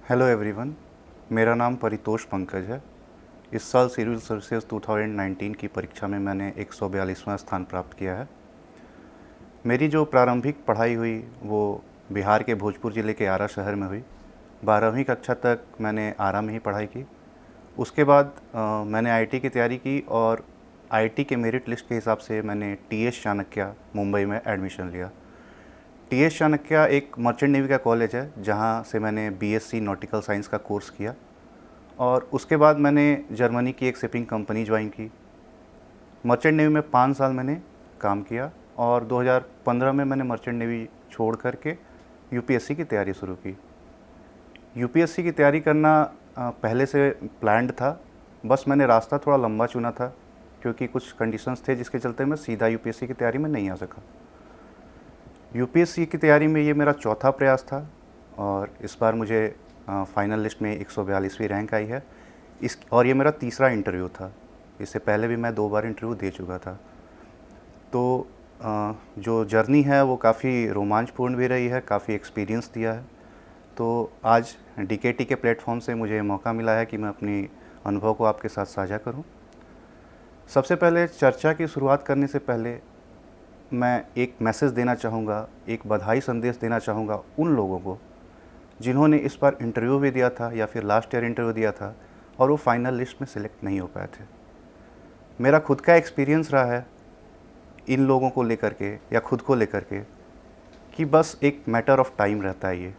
Hello everyone, मेरा नाम परितोष पंकज है। इस साल सिविल सर्विसेज 2019 की परीक्षा में मैंने 142वां स्थान प्राप्त किया है। मेरी जो प्रारंभिक पढ़ाई हुई वो बिहार के भोजपुर ज़िले के आरा शहर में हुई। 12वीं कक्षा तक मैंने आरा में ही पढ़ाई की। उसके बाद मैंने आईआईटी की तैयारी की और आईआईटी के मेरिट लिस्ट के हिसाब से मैंने टीएस चाणक्य मुंबई में एडमिशन लिया। टीएस चाणक्य एक मर्चेंट नेवी का कॉलेज है जहाँ से मैंने बीएससी नॉटिकल साइंस का कोर्स किया और उसके बाद मैंने जर्मनी की एक शिपिंग कंपनी ज्वाइन की। मर्चेंट नेवी में 5 साल मैंने काम किया और 2015 में मैंने मर्चेंट नेवी छोड़ करके यूपीएससी की तैयारी शुरू की। यूपीएससी की तैयारी करना पहले से प्लान्ड था, बस मैंने रास्ता थोड़ा लंबा चुना था क्योंकि कुछ कंडीशंस थे जिसके चलते मैं सीधा यूपीएससी की तैयारी में नहीं आ सका। यूपीएससी की तैयारी में ये मेरा चौथा प्रयास था और इस बार मुझे फाइनल लिस्ट में 142वीं रैंक आई है। और ये मेरा तीसरा इंटरव्यू था। इससे पहले भी मैं 2 बार इंटरव्यू दे चुका था। तो जो जर्नी है वो काफ़ी रोमांचपूर्ण भी रही है, काफ़ी एक्सपीरियंस दिया है। तो आज डीकेटी के प्लेटफॉर्म से मुझे मौका मिला है कि मैं अपनी अनुभव को आपके साथ साझा करूं। सबसे पहले चर्चा की शुरुआत करने से पहले मैं एक मैसेज देना चाहूँगा, एक बधाई संदेश देना चाहूँगा उन लोगों को जिन्होंने इस बार इंटरव्यू भी दिया था या फिर लास्ट ईयर इंटरव्यू दिया था और वो फाइनल लिस्ट में सिलेक्ट नहीं हो पाए थे। मेरा खुद का एक्सपीरियंस रहा है इन लोगों को लेकर के या खुद को लेकर के कि बस एक मैटर ऑफ टाइम रहता है। ये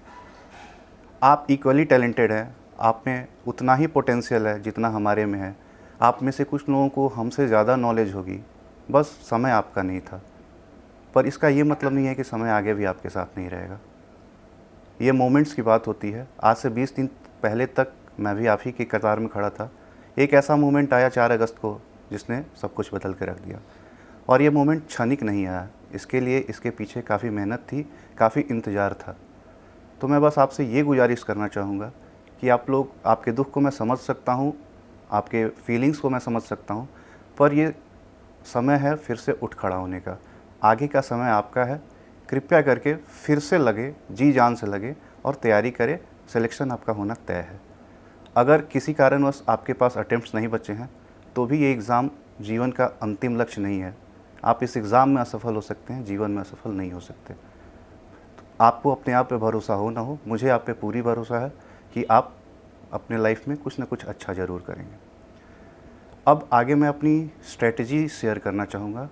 आप इक्वली टैलेंटेड हैं, आप में उतना ही पोटेंशियल है जितना हमारे में है। आप में से कुछ लोगों को हमसे ज़्यादा नॉलेज होगी, बस समय आपका नहीं था। पर इसका ये मतलब नहीं है कि समय आगे भी आपके साथ नहीं रहेगा। ये मोमेंट्स की बात होती है। आज से 20 दिन पहले तक मैं भी आप ही की कतार में खड़ा था। एक ऐसा मोमेंट आया 4 अगस्त को जिसने सब कुछ बदल के रख दिया। और ये मोमेंट क्षणिक नहीं आया, इसके लिए इसके पीछे काफ़ी मेहनत थी, काफ़ी इंतज़ार था। तो मैं बस आपसे ये गुजारिश करना चाहूँगा कि आप लोग, आपके दुख को मैं समझ सकता हूँ, आपके फीलिंग्स को मैं समझ सकता हूँ, पर ये समय है फिर से उठ खड़ा होने का। आगे का समय आपका है। कृपया करके फिर से लगे, जी जान से लगे और तैयारी करें। सिलेक्शन आपका होना तय है। अगर किसी कारणवश आपके पास अटेम्प्ट्स नहीं बचे हैं तो भी ये एग्ज़ाम जीवन का अंतिम लक्ष्य नहीं है। आप इस एग्ज़ाम में असफल हो सकते हैं, जीवन में असफल नहीं हो सकते। तो आपको अपने आप पे भरोसा हो ना हो, मुझे आप पे पूरी भरोसा है कि आप अपने लाइफ में कुछ ना कुछ अच्छा ज़रूर करेंगे। अब आगे मैं अपनी स्ट्रेटजी शेयर करना चाहूँगा।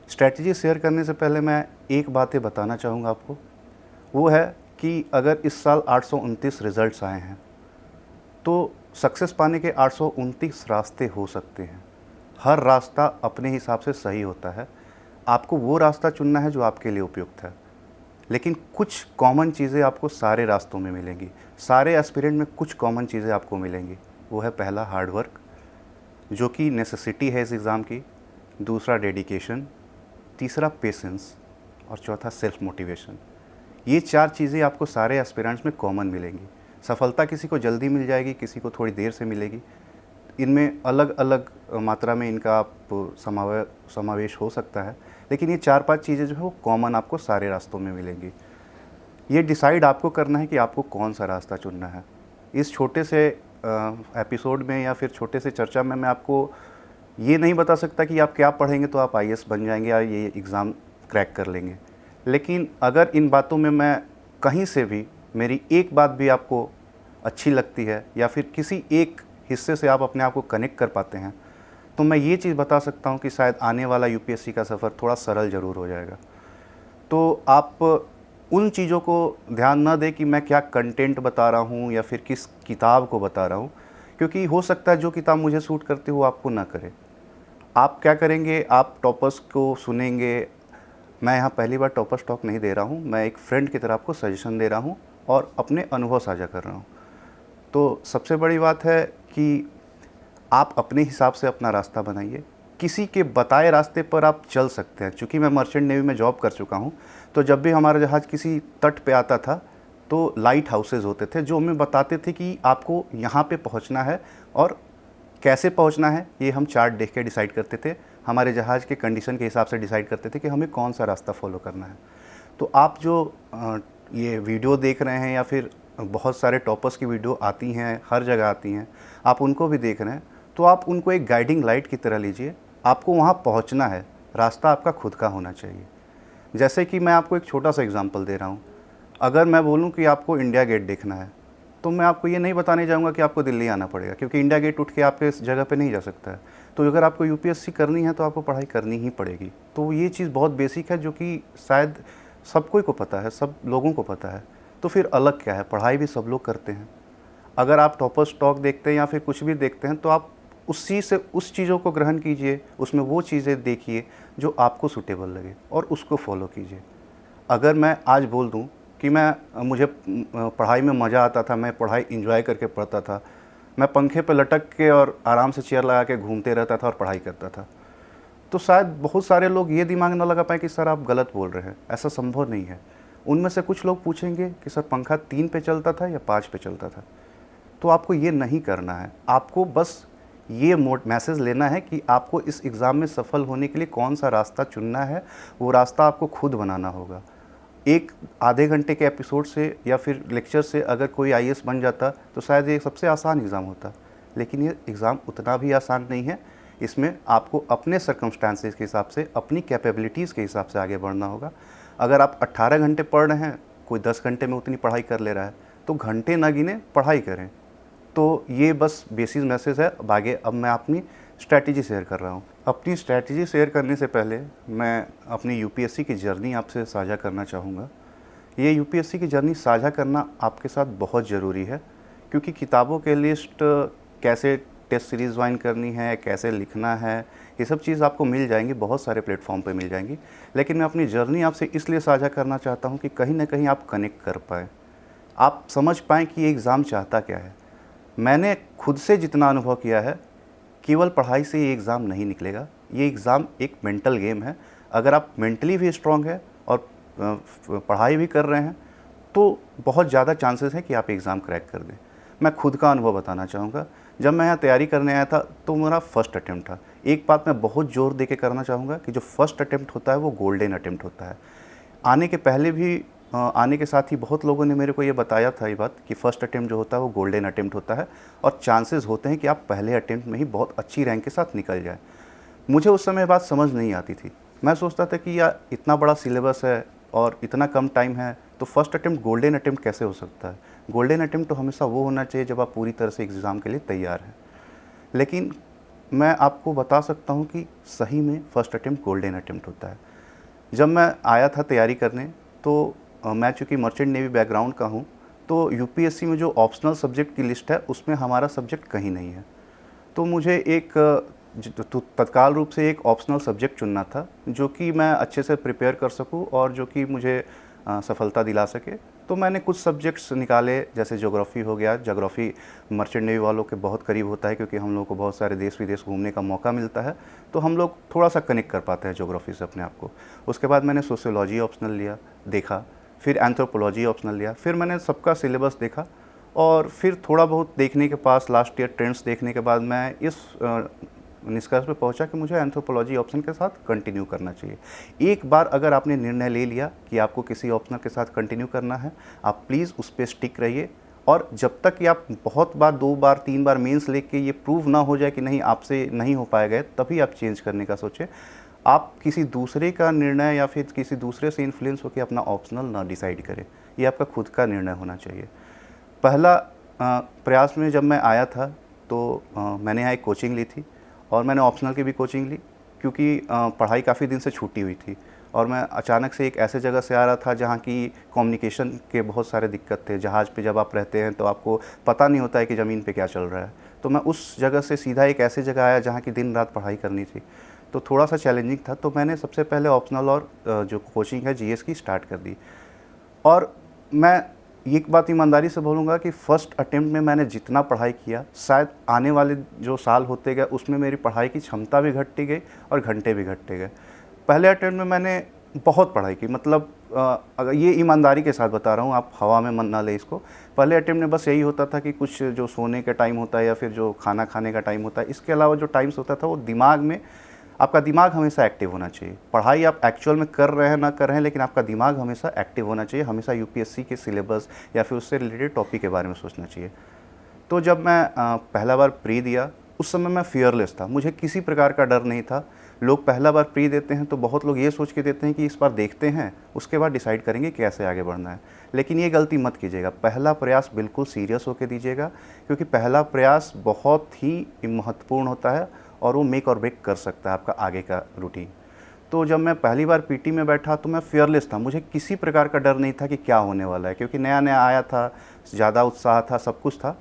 स्ट्रैटेजी शेयर करने से पहले मैं एक बातें बताना चाहूँगा आपको। वो है कि अगर इस साल 829 रिज़ल्ट्स आए हैं तो सक्सेस पाने के 829 रास्ते हो सकते हैं। हर रास्ता अपने हिसाब से सही होता है। आपको वो रास्ता चुनना है जो आपके लिए उपयुक्त है। लेकिन कुछ कॉमन चीज़ें आपको सारे रास्तों में मिलेंगी। सारे एस्पिरेंट में कुछ कॉमन चीज़ें आपको मिलेंगी। वो है पहला हार्ड वर्क, जो कि नेसेसिटी है इस एग्ज़ाम की। दूसरा डेडिकेशन, तीसरा पेशेंस और चौथा सेल्फ मोटिवेशन। ये 4 चीज़ें आपको सारे एस्पिरेंट्स में कॉमन मिलेंगी। सफलता किसी को जल्दी मिल जाएगी, किसी को थोड़ी देर से मिलेगी। इनमें अलग अलग मात्रा में इनका आप समावेश हो सकता है, लेकिन ये 4-5 चीज़ें जो है वो कॉमन आपको सारे रास्तों में मिलेंगी। ये डिसाइड आपको करना है कि आपको कौन सा रास्ता चुनना है। इस छोटे से एपिसोड में या फिर छोटे से चर्चा में मैं आपको ये नहीं बता सकता कि आप क्या पढ़ेंगे तो आप आईएएस बन जाएंगे या ये एग्ज़ाम क्रैक कर लेंगे। लेकिन अगर इन बातों में मैं कहीं से भी, मेरी एक बात भी आपको अच्छी लगती है या फिर किसी एक हिस्से से आप अपने आप को कनेक्ट कर पाते हैं, तो मैं ये चीज़ बता सकता हूँ कि शायद आने वाला यूपीएससी का सफ़र थोड़ा सरल ज़रूर हो जाएगा। तो आप उन चीज़ों को ध्यान ना दें कि मैं क्या कंटेंट बता रहा हूँ या फिर किस किताब को बता रहा हूँ, क्योंकि हो सकता है जो किताब मुझे सूट करती हो आपको ना करे। आप क्या करेंगे, आप टॉपर्स को सुनेंगे। मैं यहाँ पहली बार टॉपर्स टॉक नहीं दे रहा हूँ, मैं एक फ्रेंड की तरह आपको सजेशन दे रहा हूँ और अपने अनुभव साझा कर रहा हूँ। तो सबसे बड़ी बात है कि आप अपने हिसाब से अपना रास्ता बनाइए। किसी के बताए रास्ते पर आप चल सकते हैं। चूँकि मैं मर्चेंट नेवी में जॉब कर चुका हूँ, तो जब भी हमारा जहाज़ किसी तट पे आता था तो लाइट हाउसेज़ होते थे जो हमें बताते थे कि आपको यहाँ पे पहुँचना है और कैसे पहुँचना है ये हम चार्ट देख के डिसाइड करते थे। हमारे जहाज़ के कंडीशन के हिसाब से डिसाइड करते थे कि हमें कौन सा रास्ता फॉलो करना है। तो आप जो ये वीडियो देख रहे हैं या फिर बहुत सारे टॉपर्स की वीडियो आती हैं, हर जगह आती हैं, आप उनको भी देख रहे हैं, तो आप उनको एक गाइडिंग लाइट की तरह लीजिए। आपको वहाँ पहुँचना है, रास्ता आपका खुद का होना चाहिए। जैसे कि मैं आपको एक छोटा सा एग्जांपल दे रहा हूँ। अगर मैं बोलूँ कि आपको इंडिया गेट देखना है, तो मैं आपको ये नहीं बताने जाऊँगा कि आपको दिल्ली आना पड़ेगा, क्योंकि इंडिया गेट उठ के आपके इस जगह पे नहीं जा सकता है। तो अगर आपको यूपीएससी करनी है तो आपको पढ़ाई करनी ही पड़ेगी। तो ये चीज़ बहुत बेसिक है, जो कि शायद सबको को पता है, सब लोगों को पता है। तो फिर अलग क्या है, पढ़ाई भी सब लोग करते हैं। अगर आप टॉपर स्टॉक देखते हैं या फिर कुछ भी देखते हैं, तो आप उसी से उस चीज़ों को ग्रहण कीजिए, उसमें वो चीज़ें देखिए जो आपको सूटेबल लगे और उसको फॉलो कीजिए। अगर मैं आज बोल दूं कि मुझे पढ़ाई में मज़ा आता था, मैं पढ़ाई एंजॉय करके पढ़ता था, मैं पंखे पर लटक के और आराम से चेयर लगा के घूमते रहता था और पढ़ाई करता था, तो शायद बहुत सारे लोग ये दिमाग न लगा पाए कि सर आप गलत बोल रहे हैं, ऐसा संभव नहीं है। उनमें से कुछ लोग पूछेंगे कि सर पंखा 3 पे चलता था या 5 पे चलता था। तो आपको ये नहीं करना है, आपको बस ये मैसेज लेना है कि आपको इस एग्ज़ाम में सफल होने के लिए कौन सा रास्ता चुनना है, वो रास्ता आपको खुद बनाना होगा। एक आधे घंटे के एपिसोड से या फिर लेक्चर से अगर कोई आईएएस बन जाता तो शायद ये सबसे आसान एग्ज़ाम होता, लेकिन ये एग्ज़ाम उतना भी आसान नहीं है। इसमें आपको अपने सर्कमस्टांसेस के हिसाब से, अपनी कैपेबिलिटीज़ के हिसाब से आगे बढ़ना होगा। अगर आप 18 घंटे पढ़ रहे हैं, कोई 10 घंटे में उतनी पढ़ाई कर ले रहा है, तो घंटे ना गिने, पढ़ाई करें। तो ये बस बेसिक मैसेज है। आगे अब मैं अपनी स्ट्रैटेजी शेयर कर रहा हूँ। अपनी स्ट्रैटेजी शेयर करने से पहले मैं अपनी यूपीएससी की जर्नी आपसे साझा करना चाहूँगा। ये यूपीएससी की जर्नी साझा करना आपके साथ बहुत ज़रूरी है, क्योंकि किताबों के लिस्ट, कैसे टेस्ट सीरीज़ ज्वाइन करनी है, कैसे लिखना है, ये सब चीज़ आपको मिल जाएंगी, बहुत सारे प्लेटफॉर्म पे मिल जाएंगी। लेकिन मैं अपनी जर्नी आपसे इसलिए साझा करना चाहता हूँ कि कहीं ना कहीं आप कनेक्ट कर पाएँ, आप समझ पाएँ कि ये एग्ज़ाम चाहता क्या है। मैंने खुद से जितना अनुभव किया है, केवल पढ़ाई से ये एग्ज़ाम नहीं निकलेगा। ये एग्ज़ाम एक मेंटल गेम है। अगर आप मेंटली भी स्ट्रांग है और पढ़ाई भी कर रहे हैं, तो बहुत ज़्यादा चांसेस है कि आप एग्ज़ाम क्रैक कर दें। मैं खुद का अनुभव बताना चाहूँगा। जब मैं यहाँ तैयारी करने आया था तो मेरा फर्स्ट अटेम्प्ट था। एक बात मैं बहुत ज़ोर दे के करना चाहूँगा कि जो फर्स्ट अटेम्प्ट होता है वो गोल्डन अटेम्प्ट होता है। आने के पहले भी आने के साथ ही बहुत लोगों ने मेरे को ये बताया था ये बात कि फ़र्स्ट अटेम्प्ट जो होता है वो गोल्डन अटेम्प्ट होता है और चांसेस होते हैं कि आप पहले अटेम्प्ट में ही बहुत अच्छी रैंक के साथ निकल जाए। मुझे उस समय बात समझ नहीं आती थी। मैं सोचता था कि यार इतना बड़ा सिलेबस है और इतना कम टाइम है, तो फर्स्ट अटेम्प्ट गोल्डन अटेम्प्ट कैसे हो सकता है। गोल्डन अटेम्प्ट तो हमेशा वो होना चाहिए जब आप पूरी तरह से एग्ज़ाम के लिए तैयार हैं। लेकिन मैं आपको बता सकता हूँ कि सही में फ़र्स्ट अटेम्प्ट गोल्डन अटेम्प्ट होता है। जब मैं आया था तैयारी करने, तो मैं चूँकि मर्चेंट नेवी बैकग्राउंड का हूँ, तो यूपीएससी में जो ऑप्शनल सब्जेक्ट की लिस्ट है उसमें हमारा सब्जेक्ट कहीं नहीं है। तो मुझे एक तो तत्काल रूप से एक ऑप्शनल सब्जेक्ट चुनना था जो कि मैं अच्छे से प्रिपेयर कर सकूँ और जो कि मुझे सफलता दिला सके। तो मैंने कुछ सब्जेक्ट्स निकाले, जैसे ज्योग्राफ़ी हो गया। ज्योग्राफ़ी मर्चेंट नेवी वालों के बहुत करीब होता है, क्योंकि हम लोग को बहुत सारे देश विदेश घूमने का मौका मिलता है, तो हम लोग थोड़ा सा कनेक्ट कर पाते हैं ज्योग्राफ़ी से अपने आप को। उसके बाद मैंने सोशियोलॉजी ऑप्शनल लिया, देखा, फिर एंथ्रोपोलॉजी ऑप्शनल लिया, फिर मैंने सबका सिलेबस देखा और फिर थोड़ा बहुत देखने के पास, लास्ट ईयर ट्रेंड्स देखने के बाद मैं इस निष्कर्ष पे पहुंचा कि मुझे एंथ्रोपोलॉजी ऑप्शन के साथ कंटिन्यू करना चाहिए। एक बार अगर आपने निर्णय ले लिया कि आपको किसी ऑप्शनल के साथ कंटिन्यू करना है, आप प्लीज़ उस पर स्टिक रहिए। और जब तक कि आप बहुत बार, 2 बार 3 बार मेंस लेके ये प्रूव ना हो जाए कि नहीं आपसे नहीं हो पाएगा, तभी आप चेंज करने का सोचें। आप किसी दूसरे का निर्णय या फिर किसी दूसरे से इन्फ्लुएंस होकर अपना ऑप्शनल ना डिसाइड करें। ये आपका खुद का निर्णय होना चाहिए। पहला प्रयास में जब मैं आया था तो मैंने यहाँ एक कोचिंग ली थी और मैंने ऑप्शनल की भी कोचिंग ली, क्योंकि पढ़ाई काफ़ी दिन से छूटी हुई थी और मैं अचानक से एक ऐसे जगह से आ रहा था जहाँ की कम्युनिकेशन के बहुत सारे दिक्कत थे। जहाज़ पे जब आप रहते हैं तो आपको पता नहीं होता है कि ज़मीन पे क्या चल रहा है। तो मैं उस जगह से सीधा एक ऐसी जगह आया जहाँ की दिन रात पढ़ाई करनी थी, तो थोड़ा सा चैलेंजिंग था। तो मैंने सबसे पहले ऑप्शनल और जो कोचिंग है जीएस की स्टार्ट कर दी। और मैं एक बात ईमानदारी से बोलूँगा कि फ़र्स्ट अटेम्प्ट में मैंने जितना पढ़ाई किया, शायद आने वाले जो साल होते गए उसमें मेरी पढ़ाई की क्षमता भी घटती गई और घंटे भी घटते गए। पहले अटेम्प्ट में मैंने बहुत पढ़ाई की, मतलब अगर ये ईमानदारी के साथ बता रहा हूँ, आप हवा में मन ना लें इसको। पहले अटेम्प्ट में बस यही होता था कि कुछ जो सोने का टाइम होता है या फिर जो खाना खाने का टाइम होता है, इसके अलावा जो टाइम्स होता था वो दिमाग में आपका दिमाग हमेशा एक्टिव होना चाहिए। पढ़ाई आप एक्चुअल में कर रहे हैं ना कर रहे हैं, लेकिन आपका दिमाग हमेशा एक्टिव होना चाहिए, हमेशा यूपीएससी के सिलेबस या फिर उससे रिलेटेड टॉपिक के बारे में सोचना चाहिए। तो जब मैं पहला बार प्री दिया, उस समय मैं फियरलेस था, मुझे किसी प्रकार का डर नहीं था। लोग पहला बार प्री देते हैं तो बहुत लोग ये सोच के देते हैं कि इस बार देखते हैं, उसके बाद डिसाइड करेंगे कैसे आगे बढ़ना है। लेकिन ये गलती मत कीजिएगा, पहला प्रयास बिल्कुल सीरियस होकर दीजिएगा, क्योंकि पहला प्रयास बहुत ही महत्वपूर्ण होता है और वो मेक और ब्रेक कर सकता है आपका आगे का रूटीन। तो जब मैं पहली बार पीटी में बैठा तो मैं फियरलेस था, मुझे किसी प्रकार का डर नहीं था कि क्या होने वाला है, क्योंकि नया नया आया था, ज़्यादा उत्साह था, सब कुछ था।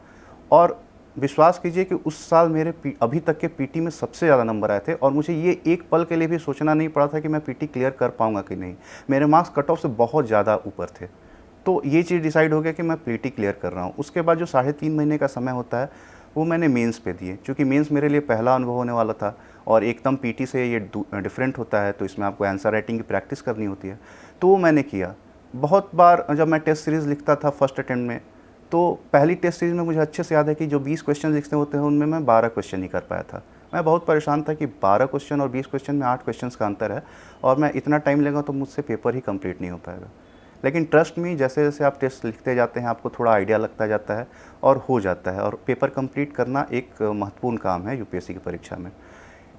और विश्वास कीजिए कि उस साल मेरे अभी तक के पीटी में सबसे ज़्यादा नंबर आए थे और मुझे ये एक पल के लिए भी सोचना नहीं पड़ा था कि मैं पीटी क्लियर कर पाऊँगा कि नहीं। मेरे मार्क्स कट ऑफ से बहुत ज़्यादा ऊपर थे। तो ये चीज़ डिसाइड हो गया कि मैं पीटी क्लियर कर रहा हूँ। उसके बाद जो 3.5 महीने का समय होता है वो मैंने मेंस पे दिए, क्योंकि मेंस मेरे लिए पहला अनुभव होने वाला था और एकदम पीटी से ये डिफरेंट होता है, तो इसमें आपको आंसर राइटिंग की प्रैक्टिस करनी होती है। तो वो मैंने किया। बहुत बार जब मैं टेस्ट सीरीज़ लिखता था फर्स्ट अटेम्प्ट में, तो पहली टेस्ट सीरीज़ में मुझे अच्छे से याद है कि जो 20 क्वेश्चन लिखते होते हैं उनमें मैं 12 क्वेश्चन ही कर पाया था। मैं बहुत परेशान था कि 12 क्वेश्चन और 20 क्वेश्चन में 8 क्वेश्चन का अंतर है और मैं इतना टाइम लेगा तो मुझसे पेपर ही कंप्लीट नहीं हो पाएगा। लेकिन ट्रस्ट में जैसे जैसे आप टेस्ट लिखते जाते हैं आपको थोड़ा आइडिया लगता जाता है और हो जाता है, और पेपर कंप्लीट करना एक महत्वपूर्ण काम है यूपीएससी की परीक्षा में।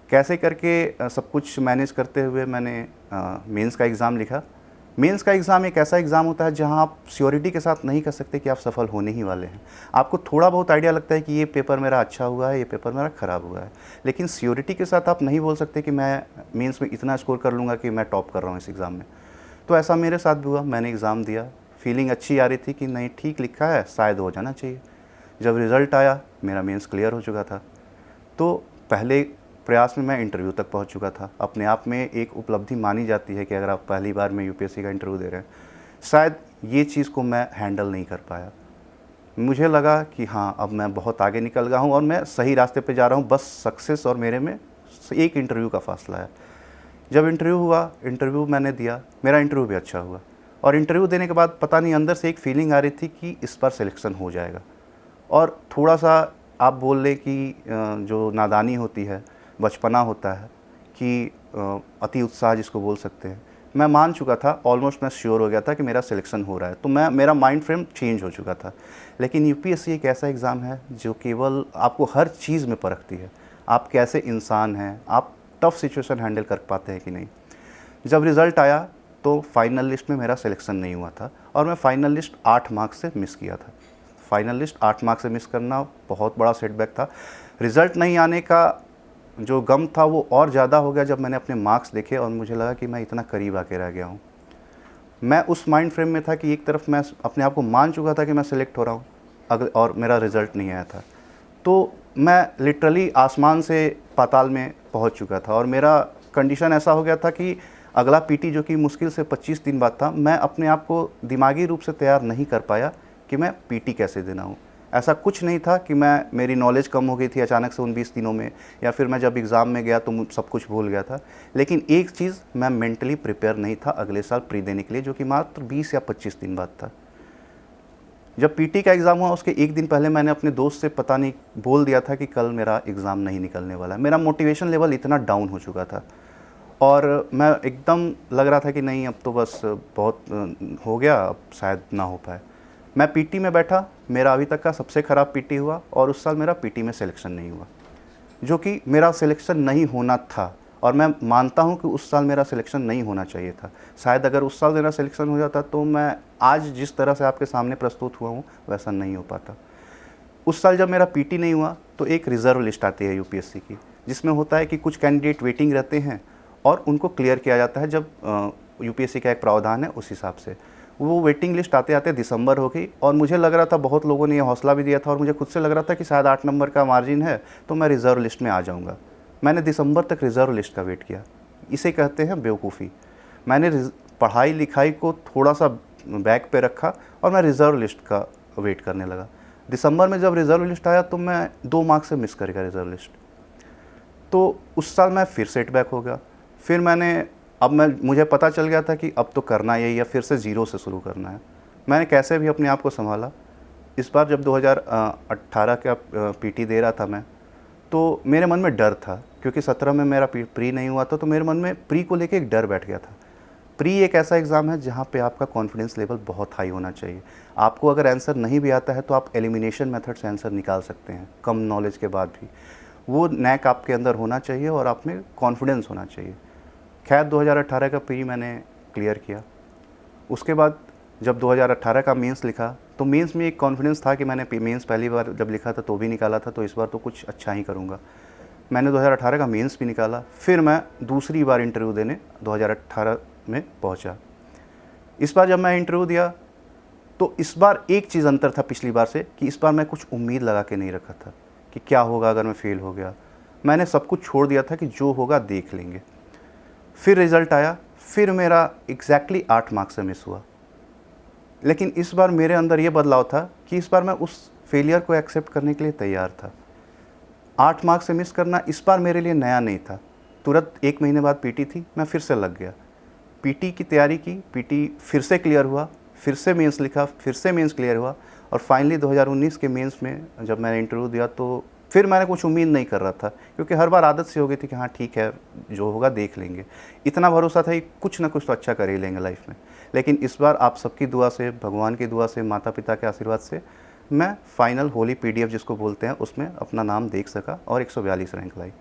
कैसे करके सब कुछ मैनेज करते हुए मैंने मेंस का एग्ज़ाम लिखा। मेंस का एग्ज़ाम एक ऐसा एग्ज़ाम होता है जहां आप श्योरिटी के साथ नहीं कह सकते कि आप सफल होने ही वाले हैं। आपको थोड़ा बहुत आइडिया लगता है कि ये पेपर मेरा अच्छा हुआ है, ये पेपर मेरा ख़राब हुआ है, लेकिन श्योरिटी के साथ आप नहीं बोल सकते कि मैं मेंस में इतना स्कोर कर लूँगा कि मैं टॉप कर रहा हूँ इस एग्ज़ाम में। तो ऐसा मेरे साथ भी हुआ। मैंने एग्ज़ाम दिया, फीलिंग अच्छी आ रही थी कि नहीं ठीक लिखा है, शायद हो जाना चाहिए। जब रिज़ल्ट आया मेरा मेंस क्लियर हो चुका था। तो पहले प्रयास में मैं इंटरव्यू तक पहुंच चुका था। अपने आप में एक उपलब्धि मानी जाती है कि अगर आप पहली बार में यूपीएससी का इंटरव्यू दे रहे हैं। शायद ये चीज़ को मैं हैंडल नहीं कर पाया। मुझे लगा कि हाँ, अब मैं बहुत आगे निकल गया हूँ और मैं सही रास्ते पे जा रहा हूँ, बस सक्सेस और मेरे में एक इंटरव्यू का फासला है। जब इंटरव्यू हुआ, इंटरव्यू मैंने दिया, मेरा इंटरव्यू भी अच्छा हुआ और इंटरव्यू देने के बाद पता नहीं अंदर से एक फीलिंग आ रही थी कि इस बार सिलेक्शन हो जाएगा। और थोड़ा-सा आप बोल लें कि जो नादानी होती है, बचपना होता है कि अति उत्साह जिसको बोल सकते हैं, मैं मान चुका था, ऑलमोस्ट मैं श्योर हो गया था कि मेरा सिलेक्शन हो रहा है, तो मेरा माइंड फ्रेम चेंज हो चुका था। लेकिन यूपीएससी एक ऐसा एग्ज़ाम है जो केवल आपको हर चीज़ में परखती है। आप कैसे इंसान हैं, आप टफ़ सिचुएशन हैंडल कर पाते हैं कि नहीं। जब रिज़ल्ट आया तो फाइनल लिस्ट में मेरा सिलेक्शन नहीं हुआ था और मैं फाइनल लिस्ट 8 मार्क्स से मिस किया था। फाइनल लिस्ट 8 मार्क्स से मिस करना बहुत बड़ा सेटबैक था। रिज़ल्ट नहीं आने का जो गम था वो और ज़्यादा हो गया जब मैंने अपने मार्क्स देखे और मुझे लगा कि मैं इतना करीब आके रह गया हूँ। मैं उस माइंड फ्रेम में था कि एक तरफ मैं अपने आप को मान चुका था कि मैं सिलेक्ट हो रहा हूँ और मेरा रिज़ल्ट नहीं आया था। तो मैं लिटरली आसमान से पाताल में पहुँच चुका था और मेरा कंडीशन ऐसा हो गया था कि अगला पीटी जो कि मुश्किल से 25 दिन बाद था, मैं अपने आप को दिमागी रूप से तैयार नहीं कर पाया कि मैं पीटी कैसे देना हूँ। ऐसा कुछ नहीं था कि मेरी नॉलेज कम हो गई थी अचानक से उन 20 दिनों में, या फिर मैं जब एग्ज़ाम में गया तो सब कुछ भूल गया था। लेकिन एक चीज़, मैं मेंटली प्रिपेयर नहीं था अगले साल प्री देने के लिए, जो कि मात्र 20 या 25 दिन बाद था। जब पीटी का एग्ज़ाम हुआ उसके एक दिन पहले मैंने अपने दोस्त से पता नहीं बोल दिया था कि कल मेरा एग्ज़ाम नहीं निकलने वाला है। मेरा मोटिवेशन लेवल इतना डाउन हो चुका था और मैं एकदम लग रहा था कि नहीं, अब तो बस बहुत हो गया, अब शायद ना हो पाए। मैं पीटी में बैठा, मेरा अभी तक का सबसे ख़राब पीटी हुआ और उस साल मेरा पीटी में सिलेक्शन नहीं हुआ, जो कि मेरा सिलेक्शन नहीं होना था। और मैं मानता हूं कि उस साल मेरा सिलेक्शन नहीं होना चाहिए था। शायद अगर उस साल मेरा सिलेक्शन हो जाता तो मैं आज जिस तरह से आपके सामने प्रस्तुत हुआ हूं वैसा नहीं हो पाता। उस साल जब मेरा पीटी नहीं हुआ तो एक रिज़र्व लिस्ट आती है यूपीएससी की, जिसमें होता है कि कुछ कैंडिडेट वेटिंग रहते हैं और उनको क्लियर किया जाता है जब यूपीएससी का एक प्रावधान है उस हिसाब से। वो वेटिंग लिस्ट आते आते दिसंबर हो गई और मुझे लग रहा था, बहुत लोगों ने ये हौसला भी दिया था और मुझे खुद से लग रहा था कि शायद 8 नंबर का मार्जिन है तो मैं रिज़र्व लिस्ट में आ जाऊँगा। मैंने दिसंबर तक रिज़र्व लिस्ट का वेट किया। इसे कहते हैं बेवकूफ़ी। मैंने पढ़ाई लिखाई को थोड़ा सा बैक पे रखा और मैं रिज़र्व लिस्ट का वेट करने लगा। दिसंबर में जब रिज़र्व लिस्ट आया तो मैं 2 मार्क्स से मिस कर गया रिज़र्व लिस्ट। तो उस साल मैं फिर सेटबैक हो गया। फिर मुझे पता चल गया था कि अब तो करना यही है, फिर से ज़ीरो से शुरू करना है। मैंने कैसे भी अपने आप को संभाला। इस बार जब 2018 का पीटी दे रहा था मैं, तो मेरे मन में डर था, क्योंकि 17 में मेरा प्री नहीं हुआ था, तो मेरे मन में प्री को लेके एक डर बैठ गया था। प्री एक ऐसा एग्ज़ाम है जहाँ पे आपका कॉन्फिडेंस लेवल बहुत हाई होना चाहिए। आपको अगर आंसर नहीं भी आता है तो आप एलिमिनेशन मेथड से आंसर निकाल सकते हैं, कम नॉलेज के बाद भी। वो नैक आपके अंदर होना चाहिए और आप में कॉन्फिडेंस होना चाहिए। खैर 2018 का प्री मैंने क्लियर किया। उसके बाद जब 2018 का मेंस लिखा तो मेंस में एक कॉन्फिडेंस था कि मैंने मेंस पहली बार जब लिखा था तो भी निकाला था, तो इस बार तो कुछ अच्छा ही करूँगा। मैंने 2018 का मेंस भी निकाला, फिर मैं दूसरी बार इंटरव्यू देने 2018 में पहुंचा। इस बार जब मैं इंटरव्यू दिया तो इस बार एक चीज़ अंतर था पिछली बार से कि इस बार मैं कुछ उम्मीद लगा के नहीं रखा था कि क्या होगा अगर मैं फ़ेल हो गया। मैंने सब कुछ छोड़ दिया था कि जो होगा देख लेंगे। फिर रिज़ल्ट आया, फिर मेरा एग्जैक्टली 8 मार्क्स से मिस हुआ। लेकिन इस बार मेरे अंदर ये बदलाव था कि इस बार मैं उस फेलियर को एक्सेप्ट करने के लिए तैयार था। 8 मार्क्स से मिस करना इस बार मेरे लिए नया नहीं था। तुरंत 1 महीने बाद पीटी थी, मैं फिर से लग गया। पीटी की तैयारी की, पीटी फिर से क्लियर हुआ, फिर से मेंस लिखा, फिर से मेंस क्लियर हुआ और फाइनली 2019 के मेंस में जब मैंने इंटरव्यू दिया तो फिर मैंने कुछ उम्मीद नहीं कर रहा था, क्योंकि हर बार आदत से हो गई थी कि हाँ ठीक है, जो होगा देख लेंगे। इतना भरोसा था कि कुछ ना कुछ तो अच्छा कर ही लेंगे लाइफ में। लेकिन इस बार आप सबकी दुआ से, भगवान की दुआ से, माता पिता के आशीर्वाद से मैं फाइनल होली पीडीएफ जिसको बोलते हैं उसमें अपना नाम देख सका और 142 रैंक लाई।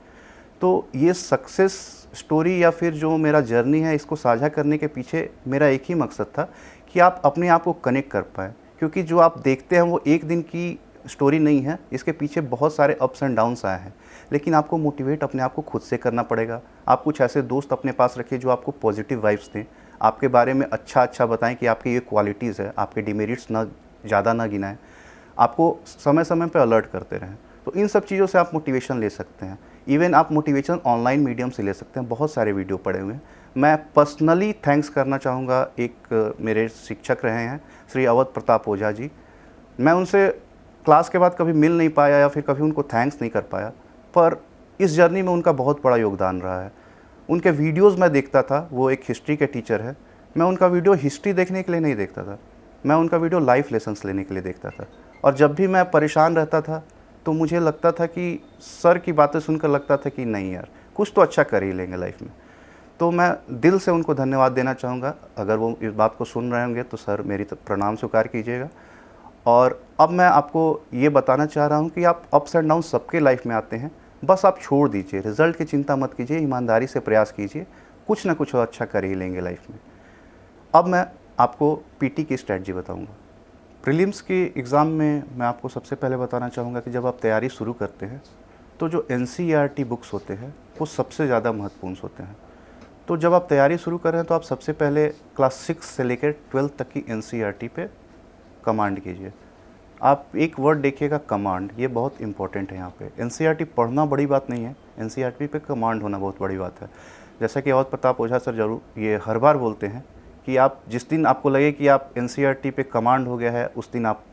तो ये सक्सेस स्टोरी या फिर जो मेरा जर्नी है, इसको साझा करने के पीछे मेरा एक ही मकसद था कि आप अपने आप को कनेक्ट कर पाएँ, क्योंकि जो आप देखते हैं वो एक दिन की स्टोरी नहीं है, इसके पीछे बहुत सारे अप्स एंड डाउन्स आए हैं। लेकिन आपको मोटिवेट अपने आप को खुद से करना पड़ेगा। आप कुछ ऐसे दोस्त अपने पास रखिए जो आपको पॉजिटिव वाइब्स दें, आपके बारे में अच्छा बताएं कि आपकी ये क्वालिटीज़ है, आपके डिमेरिट्स ना ज़्यादा ना गिनाएं, आपको समय समय पे अलर्ट करते रहें। तो इन सब चीज़ों से आप मोटिवेशन ले सकते हैं। इवन आप मोटिवेशन ऑनलाइन मीडियम से ले सकते हैं, बहुत सारे वीडियो पड़े हुए हैं। मैं पर्सनली थैंक्स करना चाहूँगा, एक मेरे शिक्षक रहे हैं श्री अवध प्रताप ओझा जी। मैं उनसे क्लास के बाद कभी मिल नहीं पाया या फिर कभी उनको थैंक्स नहीं कर पाया, पर इस जर्नी में उनका बहुत बड़ा योगदान रहा है। उनके वीडियोस मैं देखता था, वो एक हिस्ट्री के टीचर है। मैं उनका वीडियो हिस्ट्री देखने के लिए नहीं देखता था, मैं उनका वीडियो लाइफ लेसन्स लेने के लिए देखता था। और जब भी मैं परेशान रहता था तो मुझे लगता था कि सर की बातें सुनकर लगता था कि नहीं यार, कुछ तो अच्छा कर ही लेंगे लाइफ में। तो मैं दिल से उनको धन्यवाद देना चाहूँगा। अगर वो इस बात को सुन रहे होंगे तो सर मेरी प्रणाम स्वीकार कीजिएगा। और अब मैं आपको ये बताना चाह रहा हूँ कि आप अप्स एंड डाउन सबके लाइफ में आते हैं, बस आप छोड़ दीजिए, रिज़ल्ट की चिंता मत कीजिए, ईमानदारी से प्रयास कीजिए, कुछ ना कुछ अच्छा कर ही लेंगे लाइफ में। अब मैं आपको पीटी की स्ट्रैटेजी बताऊँगा। प्रीलिम्स के एग्ज़ाम में मैं आपको सबसे पहले बताना चाहूँगा कि जब आप तैयारी शुरू करते हैं तो जो एनसीईआरटी बुक्स होते हैं वो सबसे ज़्यादा महत्वपूर्ण होते हैं। तो जब आप तैयारी शुरू कर रहे हैं तो आप सबसे पहले क्लास 6 से लेकर 12 तक की एनसीईआरटी पे कमांड कीजिए। आप एक वर्ड देखिएगा, कमांड, ये बहुत इंपॉर्टेंट है यहाँ पे। एनसीईआरटी पढ़ना बड़ी बात नहीं है, एनसीईआरटी पे कमांड होना बहुत बड़ी बात है। जैसा कि अवध प्रताप ओझा सर जरूर ये हर बार बोलते हैं कि आप जिस दिन आपको लगे कि आप एनसीईआरटी पे कमांड हो गया है, उस दिन आप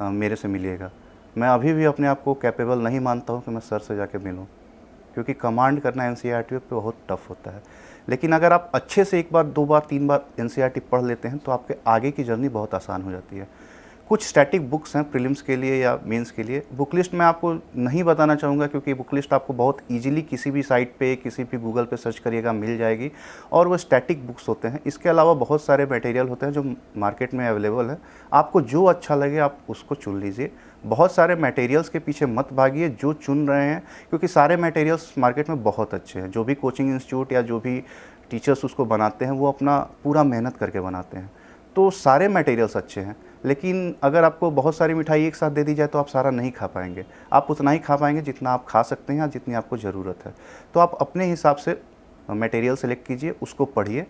मेरे से मिलिएगा। मैं अभी भी अपने आप को कैपेबल नहीं मानता हूँ कि मैं सर से जाके मिलूँ, क्योंकि कमांड करना एनसीईआरटी पे बहुत टफ होता है। लेकिन अगर आप अच्छे से एक बार, दो बार, तीन बार एनसीईआरटी पढ़ लेते हैं तो आपके आगे की जर्नी बहुत आसान हो जाती है। कुछ स्टैटिक बुक्स हैं प्रीलिम्स के लिए या मेंस के लिए। बुक लिस्ट मैं आपको नहीं बताना चाहूँगा, क्योंकि बुक लिस्ट आपको बहुत इजीली किसी भी साइट पे, किसी भी गूगल पे सर्च करिएगा मिल जाएगी, और वो स्टैटिक बुक्स होते हैं। इसके अलावा बहुत सारे मटेरियल होते हैं जो मार्केट में अवेलेबल है। आपको जो अच्छा लगे आप उसको चुन लीजिए। बहुत सारे मटेरियल्स के पीछे मत भागिए जो चुन रहे हैं, क्योंकि सारे मटेरियल्स मार्केट में बहुत अच्छे हैं। जो भी कोचिंग इंस्टीट्यूट या जो भी टीचर्स उसको बनाते हैं वो अपना पूरा मेहनत करके बनाते हैं, तो सारे मटेरियल्स अच्छे हैं। लेकिन अगर आपको बहुत सारी मिठाई एक साथ दे दी जाए तो आप सारा नहीं खा पाएंगे। आप उतना ही खा पाएंगे जितना आप खा सकते हैं या जितनी आपको ज़रूरत है। तो आप अपने हिसाब से मटेरियल सेलेक्ट कीजिए, उसको पढ़िए।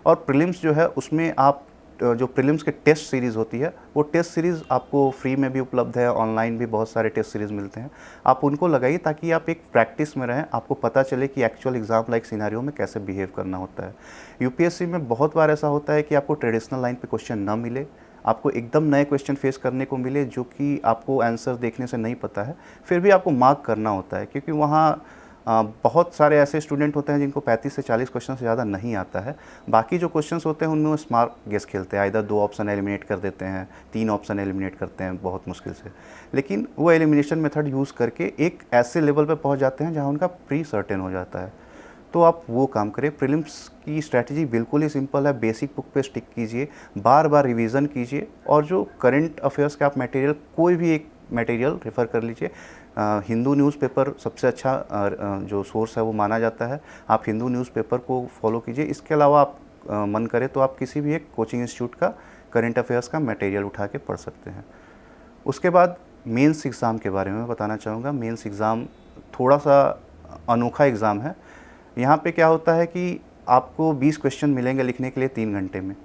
और प्रीलिम्स जो है उसमें आप जो प्रीलिम्स के टेस्ट सीरीज़ होती है, वो टेस्ट सीरीज़ आपको फ्री में भी उपलब्ध है, ऑनलाइन भी बहुत सारे टेस्ट सीरीज़ मिलते हैं। आप उनको लगाइए ताकि आप एक प्रैक्टिस में रहें, आपको पता चले कि एक्चुअल एग्ज़ाम लाइक सिनेरियो में कैसे बिहेव करना होता है। यूपीएससी में बहुत बार ऐसा होता है कि आपको ट्रेडिशनल लाइन पे क्वेश्चन ना मिले, आपको एकदम नए क्वेश्चन फेस करने को मिले जो कि आपको आंसर देखने से नहीं पता है, फिर भी आपको मार्क करना होता है, क्योंकि वहाँ बहुत सारे ऐसे स्टूडेंट होते हैं जिनको 35 से 40 क्वेश्चन से ज़्यादा नहीं आता है। बाकी जो क्वेश्चंस होते हैं उनमें वो स्मार्ट गेस खेलते हैं, इधर 2 ऑप्शन एलिमिनेट कर देते हैं, 3 ऑप्शन एलिमिनेट करते हैं बहुत मुश्किल से। लेकिन वो एलिमिनेशन मेथड यूज़ करके एक ऐसे लेवल पे पहुंच जाते हैं जहां उनका प्री सर्टेन हो जाता है। तो आप वो काम करें। प्रीलिम्स की स्ट्रैटेजी बिल्कुल ही सिंपल है, बेसिक बुक पे स्टिक कीजिए, बार बार रिवीजन कीजिए और जो करंट अफेयर्स का आप मटेरियल, कोई भी एक मटेरियल रेफ़र कर लीजिए। हिंदू न्यूज़पेपर सबसे अच्छा जो सोर्स है वो माना जाता है, आप हिंदू न्यूज़पेपर को फॉलो कीजिए। इसके अलावा आप मन करे तो आप किसी भी एक कोचिंग इंस्टीट्यूट का करंट अफेयर्स का मटेरियल उठा के पढ़ सकते हैं। उसके बाद मेंस एग्ज़ाम के बारे में बताना चाहूँगा। मेंस एग्ज़ाम थोड़ा सा अनोखा एग्ज़ाम है। यहाँ पे क्या होता है कि आपको 20 क्वेश्चन मिलेंगे लिखने के लिए 3 घंटे में।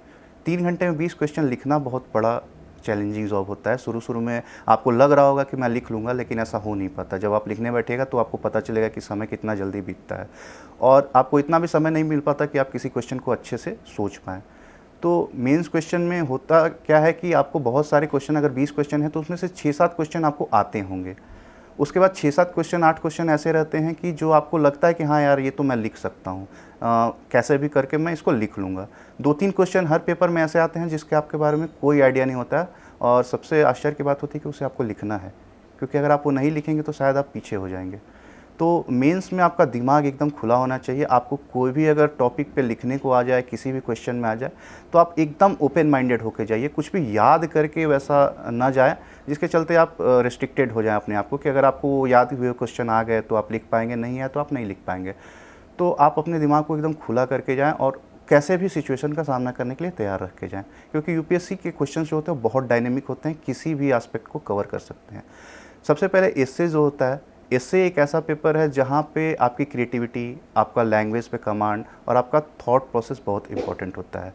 3 घंटे में 20 क्वेश्चन लिखना बहुत बड़ा चैलेंजिंग जॉब होता है। शुरू-शुरू में आपको लग रहा होगा कि मैं लिख लूँगा, लेकिन ऐसा हो नहीं पाता। जब आप लिखने बैठिएगा तो आपको पता चलेगा कि समय कितना जल्दी बीतता है और आपको इतना भी समय नहीं मिल पाता कि आप किसी क्वेश्चन को अच्छे से सोच पाएँ। तो मेंस क्वेश्चन में होता क्या है कि आपको बहुत सारे क्वेश्चन, अगर 20 क्वेश्चन हैं तो उसमें से 6-7 क्वेश्चन आपको आते होंगे। उसके बाद 6-7 क्वेश्चन, 8 क्वेश्चन ऐसे रहते हैं कि जो आपको लगता है कि हाँ यार, ये तो मैं लिख सकता हूँ, कैसे भी करके मैं इसको लिख लूँगा। 2-3 क्वेश्चन हर पेपर में ऐसे आते हैं जिसके आपके बारे में कोई आइडिया नहीं होता है और सबसे आश्चर्य की बात होती है कि उसे आपको लिखना है, क्योंकि अगर आप वो नहीं लिखेंगे तो शायद आप पीछे हो जाएंगे। तो मेंस में आपका दिमाग एकदम खुला होना चाहिए। आपको कोई भी अगर टॉपिक पे लिखने को आ जाए, किसी भी क्वेश्चन में आ जाए, तो आप एकदम ओपन माइंडेड होकर जाइए। कुछ भी याद करके वैसा ना जाए जिसके चलते आप रिस्ट्रिक्टेड हो जाएं अपने आप को, कि अगर आपको याद हुए क्वेश्चन आ गए तो आप लिख पाएंगे, नहीं है तो आप नहीं लिख पाएंगे। तो आप अपने दिमाग को एकदम खुला करके जाएँ और कैसे भी सिचुएशन का सामना करने के लिए तैयार रख के जाएँ, क्योंकि यूपीएससी के क्वेश्चन जो होते हैं बहुत डायनेमिक होते हैं, किसी भी एस्पेक्ट को कवर कर सकते हैं। सबसे पहले एस्से जो होता है, एस्से एक ऐसा पेपर है जहाँ पे आपकी क्रिएटिविटी, आपका लैंग्वेज पे कमांड और आपका थॉट प्रोसेस बहुत इंपॉर्टेंट होता है।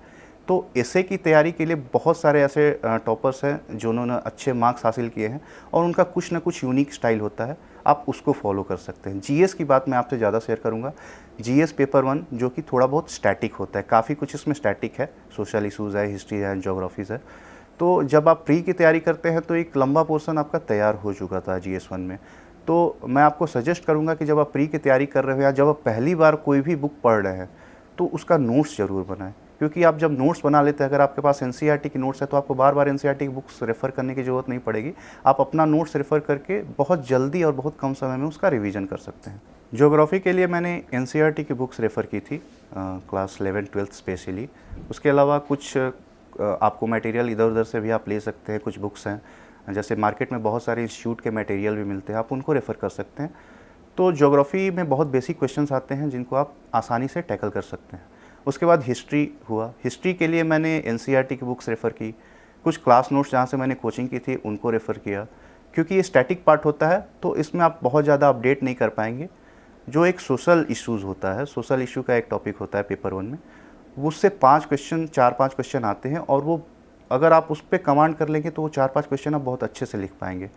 तो एस्से की तैयारी के लिए बहुत सारे ऐसे टॉपर्स हैं जिन्होंने अच्छे मार्क्स हासिल किए हैं और उनका कुछ ना कुछ यूनिक स्टाइल होता है, आप उसको फॉलो कर सकते हैं। जीएस की बात मैं आपसे ज़्यादा शेयर करूँगा। जीएस पेपर 1 जो कि थोड़ा बहुत स्टैटिक होता है, काफ़ी कुछ इसमें स्टैटिक है, सोशल इशूज़ है, हिस्ट्री है, ज्योग्राफीज़ है। तो जब आप प्री की तैयारी करते हैं तो एक लंबा पोर्शन आपका तैयार हो चुका था जीएस 1 में। तो मैं आपको सजेस्ट करूँगा कि जब आप प्री की तैयारी कर रहे हो या जब आप पहली बार कोई भी बुक पढ़ रहे हैं तो उसका नोट्स ज़रूर बनाएं, क्योंकि आप जब नोट्स बना लेते हैं, अगर आपके पास एनसीईआरटी की नोट्स है तो आपको बार बार एनसीईआरटी की बुक्स रेफ़र करने की ज़रूरत नहीं पड़ेगी। आप अपना नोट्स रेफ़र करके बहुत जल्दी और बहुत कम समय में उसका रिवीजन कर सकते हैं। ज्योग्राफी के लिए मैंने एनसीईआरटी की बुक्स रेफ़र की थी, क्लास 11-12 स्पेशली। उसके अलावा कुछ आपको मटेरियल इधर-उधर से भी आप ले सकते हैं। कुछ बुक्स हैं, जैसे मार्केट में बहुत सारे इंस्टीट्यूट के मटेरियल भी मिलते हैं, आप उनको रेफ़र कर सकते हैं। तो ज्योग्राफी में बहुत बेसिक क्वेश्चंस आते हैं जिनको आप आसानी से टैकल कर सकते हैं। उसके बाद हिस्ट्री हुआ। हिस्ट्री के लिए मैंने एनसीईआरटी की बुक्स रेफ़र की, कुछ क्लास नोट्स जहाँ से मैंने कोचिंग की थी उनको रेफ़र किया, क्योंकि ये स्टैटिक पार्ट होता है तो इसमें आप बहुत ज़्यादा अपडेट नहीं कर पाएंगे। जो एक सोशल इश्यूज़ होता है, सोशल इशू का एक टॉपिक होता है पेपर 1 में, वो उससे 5 क्वेश्चन, 4-5 क्वेश्चन आते हैं और वो अगर आप उस पे कमांड कर लेंगे तो वो 4-5 क्वेश्चन आप बहुत अच्छे से लिख पाएंगे।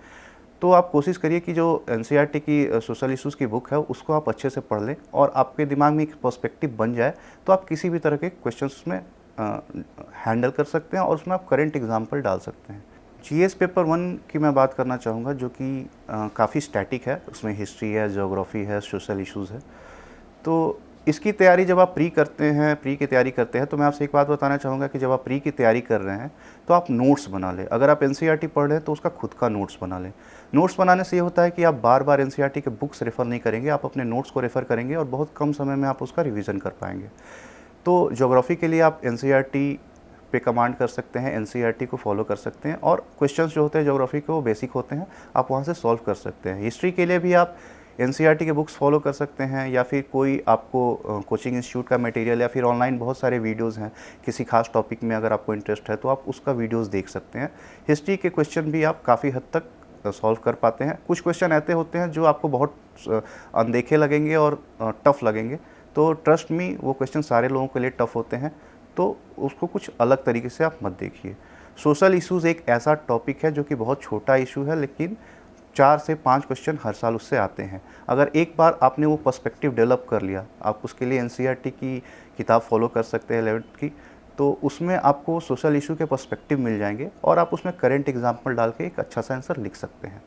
तो आप कोशिश करिए कि जो एनसीईआरटी की सोशल इश्यूज़ की बुक है उसको आप अच्छे से पढ़ लें और आपके दिमाग में एक पर्सपेक्टिव बन जाए तो आप किसी भी तरह के क्वेश्चंस उसमें हैंडल कर सकते हैं और उसमें आप करंट एग्जाम्पल डाल सकते हैं। जीएस पेपर 1 की मैं बात करना चाहूँगा, जो कि काफ़ी स्टैटिक है, उसमें हिस्ट्री है, ज्योग्राफी है, सोशल इश्यूज़ है। तो इसकी तैयारी जब आप प्री की तैयारी करते हैं तो मैं आपसे एक बात बताना चाहूँगा कि जब आप प्री की तैयारी कर रहे हैं तो आप नोट्स बना लें। अगर आप एनसीईआरटी पढ़ रहे हैं तो उसका खुद का नोट्स बना लें। नोट्स बनाने से ये होता है कि आप बार-बार एनसीईआरटी के बुक्स रेफ़र नहीं करेंगे, आप अपने नोट्स को रेफ़र करेंगे और बहुत कम समय में आप उसका रिवीजन कर पाएँगे। तो ज्योग्राफी के लिए आप एनसीईआरटी पे कमांड कर सकते हैं, एनसीईआरटी को फॉलो कर सकते हैं और क्वेश्चंस जो होते हैं ज्योग्राफी के वो बेसिक होते हैं, आप वहाँ से सॉल्व कर सकते हैं। हिस्ट्री के लिए भी आप एनसीईआरटी के बुक्स फॉलो कर सकते हैं या फिर कोई आपको कोचिंग इंस्टीट्यूट का मटेरियल या फिर ऑनलाइन बहुत सारे वीडियोस हैं, किसी खास टॉपिक में अगर आपको इंटरेस्ट है तो आप उसका वीडियोस देख सकते हैं। हिस्ट्री के क्वेश्चन भी आप काफ़ी हद तक सॉल्व कर पाते हैं। कुछ क्वेश्चन ऐसे होते हैं जो आपको बहुत अनदेखे लगेंगे और टफ़ लगेंगे, तो ट्रस्ट मी वो क्वेश्चन सारे लोगों के लिए टफ़ होते हैं, तो उसको कुछ अलग तरीके से आप मत देखिए। सोशल इश्यूज़ एक ऐसा टॉपिक है जो कि बहुत छोटा इशू है, लेकिन 4 से 5 क्वेश्चन हर साल उससे आते हैं। अगर एक बार आपने वो पर्सपेक्टिव डेवलप कर लिया, आप उसके लिए एनसीईआरटी की किताब फॉलो कर सकते हैं 11th की, तो उसमें आपको सोशल इशू के पर्सपेक्टिव मिल जाएंगे और आप उसमें करंट एग्जाम्पल डाल के एक अच्छा सा आंसर लिख सकते हैं।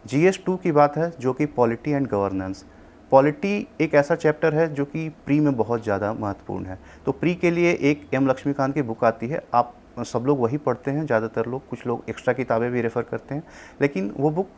जीएस 2 की बात है जो कि पॉलिटी एंड गवर्नेंस। पॉलिटी एक ऐसा चैप्टर है जो कि प्री में बहुत ज़्यादा महत्वपूर्ण है। तो प्री के लिए एक एम लक्ष्मीकांत की बुक आती है, आप सब लोग वही पढ़ते हैं ज़्यादातर लोग, कुछ लोग एक्स्ट्रा किताबें भी रेफ़र करते हैं, लेकिन वो बुक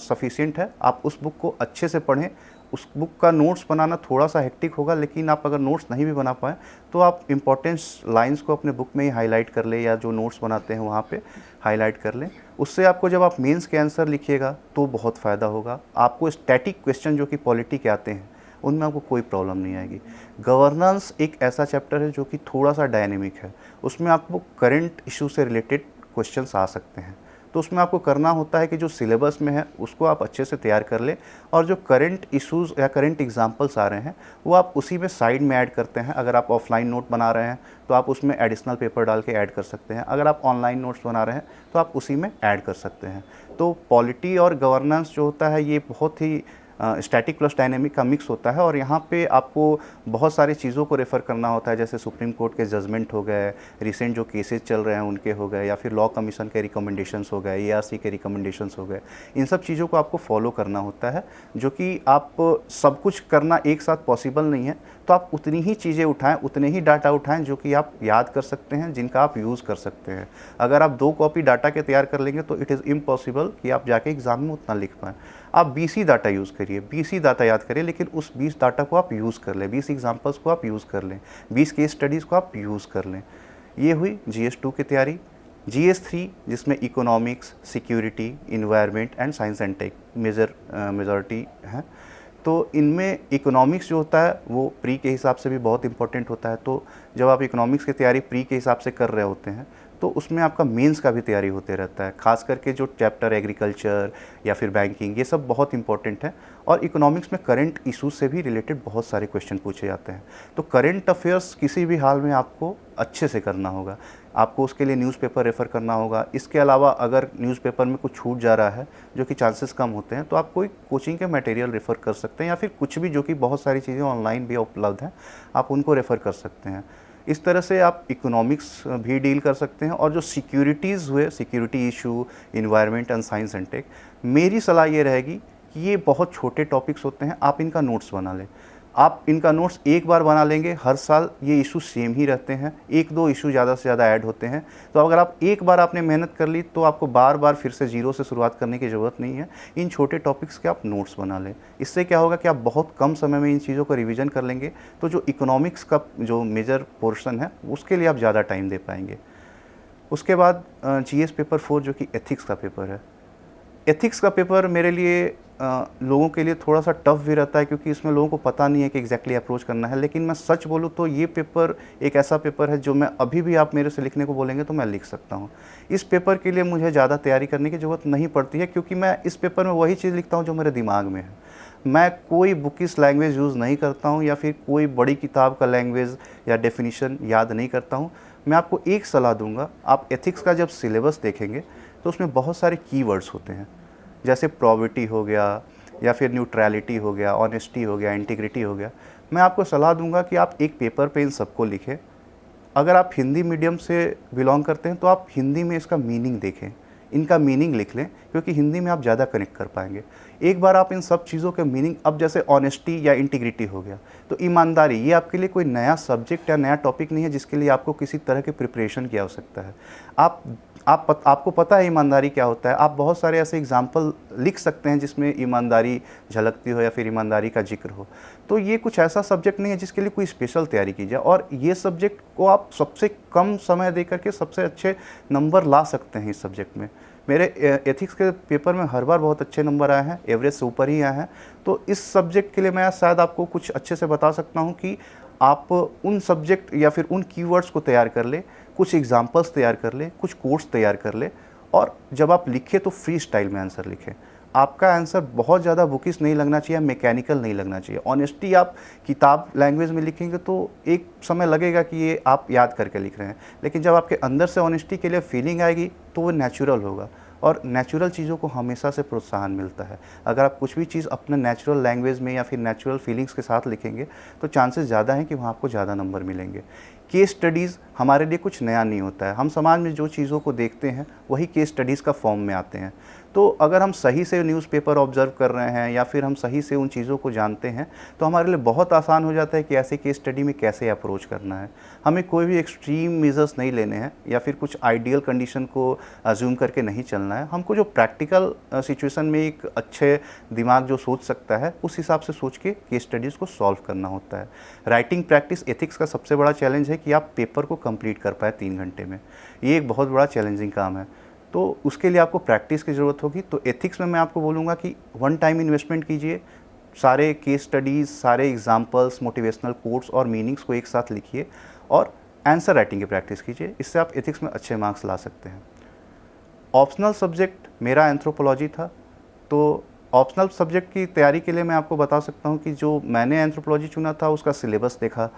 सफिशिएंट है। आप उस बुक को अच्छे से पढ़ें। उस बुक का नोट्स बनाना थोड़ा सा हेक्टिक होगा, लेकिन आप अगर नोट्स नहीं भी बना पाएँ तो आप इम्पोर्टेंस लाइंस को अपने बुक में ही हाईलाइट कर लें, या जो नोट्स बनाते हैं वहाँ पे हाईलाइट कर लें। उससे आपको जब आप मेंस के आंसर लिखिएगा तो बहुत फ़ायदा होगा। आपको स्टैटिक क्वेश्चन जो कि पॉलिटी के आते हैं उनमें आपको कोई प्रॉब्लम नहीं आएगी। गवर्नेंस एक ऐसा चैप्टर है जो कि थोड़ा सा डायनेमिक है, उसमें आपको करंट इशू से रिलेटेड क्वेश्चंस आ सकते हैं। तो उसमें आपको करना होता है कि जो सिलेबस में है उसको आप अच्छे से तैयार कर लें, और जो करंट इश्यूज़ या करंट एग्जांपल्स आ रहे हैं वो आप उसी में साइड में ऐड करते हैं। अगर आप ऑफलाइन नोट बना रहे हैं तो आप उसमें एडिशनल पेपर डाल के ऐड कर सकते हैं, अगर आप ऑनलाइन नोट्स बना रहे हैं तो आप उसी में ऐड कर सकते हैं। तो पॉलिटी और गवर्नेंस जो होता है ये बहुत ही स्टैटिक प्लस डायनेमिक का मिक्स होता है, और यहाँ पे आपको बहुत सारी चीज़ों को रेफ़र करना होता है, जैसे सुप्रीम कोर्ट के जजमेंट हो गए, रिसेंट जो केसेस चल रहे हैं उनके हो गए, या फिर लॉ कमीशन के रिकमेंडेशंस हो गए, एआरसी के रिकमेंडेशंस हो गए। इन सब चीज़ों को आपको फॉलो करना होता है, जो कि आप सब कुछ करना एक साथ पॉसिबल नहीं है। तो आप उतनी ही चीज़ें उठाएँ, उतने ही डाटा उठाएँ जो कि आप याद कर सकते हैं, जिनका आप यूज़ कर सकते हैं। अगर आप 2 कॉपी डाटा के तैयार कर लेंगे तो इट इज़ इम्पॉसिबल कि आप जाके एग्ज़ाम में उतना लिख पाएँ। आप 20 ही डाटा यूज़ करिए, 20 ही डाटा याद करिए, लेकिन उस 20 डाटा को आप यूज़ कर लें, 20 एग्जाम्पल्स को आप यूज़ कर लें, 20 केस स्टडीज़ को आप यूज़ कर लें। ये हुई GS 2 की तैयारी। GS 3 जिसमें economics, security, environment and science and tech majority हैं। तो इनमें इकोनॉमिक्स जो होता है वो प्री के हिसाब से भी बहुत इंपॉर्टेंट होता है। तो जब आप इकोनॉमिक्स की तैयारी प्री के हिसाब से कर रहे होते हैं तो उसमें आपका मेंस का भी तैयारी होते रहता है, खास करके जो चैप्टर एग्रीकल्चर या फिर बैंकिंग, ये सब बहुत इंपॉर्टेंट है। और इकोनॉमिक्स में करंट इश्यूज से भी रिलेटेड बहुत सारे क्वेश्चन पूछे जाते हैं। तो करंट अफेयर्स किसी भी हाल में आपको अच्छे से करना होगा, आपको उसके लिए न्यूज़पेपर रेफ़र करना होगा। इसके अलावा अगर न्यूज़पेपर में कुछ छूट जा रहा है, जो कि चांसेस कम होते हैं, तो आप कोई कोचिंग के मटेरियल रेफ़र कर सकते हैं, या फिर कुछ भी, जो कि बहुत सारी चीज़ें ऑनलाइन भी उपलब्ध हैं, आप उनको रेफ़र कर सकते हैं। इस तरह से आप इकोनॉमिक्स भी डील कर सकते हैं। और जो सिक्योरिटीज़ हुए, security issue, environment and science and tech, मेरी सलाह ये रहेगी कि ये बहुत छोटे टॉपिक्स होते हैं, आप इनका नोट्स बना लें। आप इनका नोट्स एक बार बना लेंगे, हर साल ये इशू सेम ही रहते हैं, 1-2 इशू ज़्यादा से ज़्यादा ऐड होते हैं। तो अगर आप एक बार आपने मेहनत कर ली तो आपको बार बार फिर से ज़ीरो से शुरुआत करने की ज़रूरत नहीं है। इन छोटे टॉपिक्स के आप नोट्स बना लें। इससे क्या होगा कि आप बहुत कम समय में इन चीज़ों को रिवीजन कर लेंगे, तो जो इकोनॉमिक्स का जो मेजर पोर्शन है उसके लिए आप ज़्यादा टाइम दे पाएंगे। उसके बाद GS पेपर 4 जो कि एथिक्स का पेपर है। एथिक्स का पेपर मेरे लिए लोगों के लिए थोड़ा सा टफ भी रहता है, क्योंकि इसमें लोगों को पता नहीं है कि एग्जैक्टली अप्रोच करना है। लेकिन मैं सच बोलूँ तो ये पेपर एक ऐसा पेपर है जो मैं अभी भी आप मेरे से लिखने को बोलेंगे तो मैं लिख सकता हूँ। इस पेपर के लिए मुझे ज़्यादा तैयारी करने की ज़रूरत नहीं पड़ती है, क्योंकि मैं इस पेपर में वही चीज़ लिखता हूँ जो मेरे दिमाग में है। मैं कोई बुकिश लैंग्वेज यूज़ नहीं करता हूँ, या फिर कोई बड़ी किताब का लैंग्वेज या डेफिनीशन याद नहीं करता हूँ। मैं आपको एक सलाह दूंगा, आप एथिक्स का जब सिलेबस देखेंगे तो उसमें बहुत सारे कीवर्ड्स होते हैं, जैसे प्रोबिटी हो गया, या फिर न्यूट्रलिटी हो गया, ऑनेस्टी हो गया, इंटीग्रिटी हो गया। मैं आपको सलाह दूंगा कि आप एक पेपर पे इन सबको लिखें। अगर आप हिंदी मीडियम से बिलोंग करते हैं तो आप हिंदी में इसका मीनिंग देखें, इनका मीनिंग लिख लें, क्योंकि हिंदी में आप ज़्यादा कनेक्ट कर पाएंगे। एक बार आप इन सब चीज़ों के मीनिंग, अब जैसे ऑनेस्टी या इंटीग्रिटी हो गया, तो ईमानदारी, ये आपके लिए कोई नया सब्जेक्ट या नया टॉपिक नहीं है जिसके लिए आपको किसी तरह के प्रिपरेशन की आवश्यकता है। आपको पता है ईमानदारी क्या होता है। आप बहुत सारे ऐसे एग्जाम्पल लिख सकते हैं जिसमें ईमानदारी झलकती हो या फिर ईमानदारी का जिक्र हो। तो ये कुछ ऐसा सब्जेक्ट नहीं है जिसके लिए कोई स्पेशल तैयारी की जाए, और ये सब्जेक्ट को आप सबसे कम समय दे करके सबसे अच्छे नंबर ला सकते हैं इस सब्जेक्ट में। मेरे एथिक्स के पेपर में हर बार बहुत अच्छे नंबर आए हैं, एवरेज से ऊपर ही आए हैं। तो इस सब्जेक्ट के लिए मैं शायद आपको कुछ अच्छे से बता सकता हूँ कि आप उन सब्जेक्ट या फिर उन कीवर्ड्स को तैयार कर ले, कुछ एग्जाम्पल्स तैयार कर ले, कुछ कोट्स तैयार कर ले, और जब आप लिखें तो फ्री स्टाइल में आंसर लिखें। आपका आंसर बहुत ज़्यादा बुकिश नहीं लगना चाहिए, मैकेनिकल नहीं लगना चाहिए। ऑनेस्टी आप किताब लैंग्वेज में लिखेंगे तो एक समय लगेगा कि ये आप याद करके लिख रहे हैं, लेकिन जब आपके अंदर से ऑनेस्टी के लिए फीलिंग आएगी तो वो नेचुरल होगा, और नेचुरल चीज़ों को हमेशा से प्रोत्साहन मिलता है। अगर आप कुछ भी चीज़ अपने नेचुरल लैंग्वेज में या फिर नेचुरल फीलिंग्स के साथ लिखेंगे तो चांसेस ज़्यादा हैं कि वहाँ आपको ज़्यादा नंबर मिलेंगे। केस स्टडीज़ हमारे लिए कुछ नया नहीं होता है। हम समाज में जो चीज़ों को देखते हैं वही केस स्टडीज़ का फॉर्म में आते हैं। तो अगर हम सही से न्यूज़पेपर ऑब्ज़र्व कर रहे हैं या फिर हम सही से उन चीज़ों को जानते हैं तो हमारे लिए बहुत आसान हो जाता है कि ऐसे केस स्टडी में कैसे अप्रोच करना है। हमें कोई भी एक्सट्रीम मेजर्स नहीं लेने हैं या फिर कुछ आइडियल कंडीशन को अज्यूम करके नहीं चलना है। हमको जो प्रैक्टिकल सिचुएशन में एक अच्छे दिमाग जो सोच सकता है उस हिसाब से सोच के केस स्टडीज़ को सॉल्व करना होता है। राइटिंग प्रैक्टिस एथिक्स का सबसे बड़ा चैलेंज है कि आप पेपर को कंप्लीट कर पाए 3 घंटे में। ये एक बहुत बड़ा चैलेंजिंग काम है, तो उसके लिए आपको प्रैक्टिस की ज़रूरत होगी। तो एथिक्स में मैं आपको बोलूँगा कि वन टाइम इन्वेस्टमेंट कीजिए, सारे केस स्टडीज़, सारे एग्जाम्पल्स, मोटिवेशनल कोट्स और मीनिंग्स को एक साथ लिखिए और आंसर राइटिंग की प्रैक्टिस कीजिए। इससे आप एथिक्स में अच्छे मार्क्स ला सकते हैं। ऑप्शनल सब्जेक्ट मेरा एंथ्रोपोलॉजी था, तो ऑप्शनल सब्जेक्ट की तैयारी के लिए मैं आपको बता सकता हूँ कि जो मैंने एंथ्रोपोलॉजी चुना था उसका सिलेबस देखा,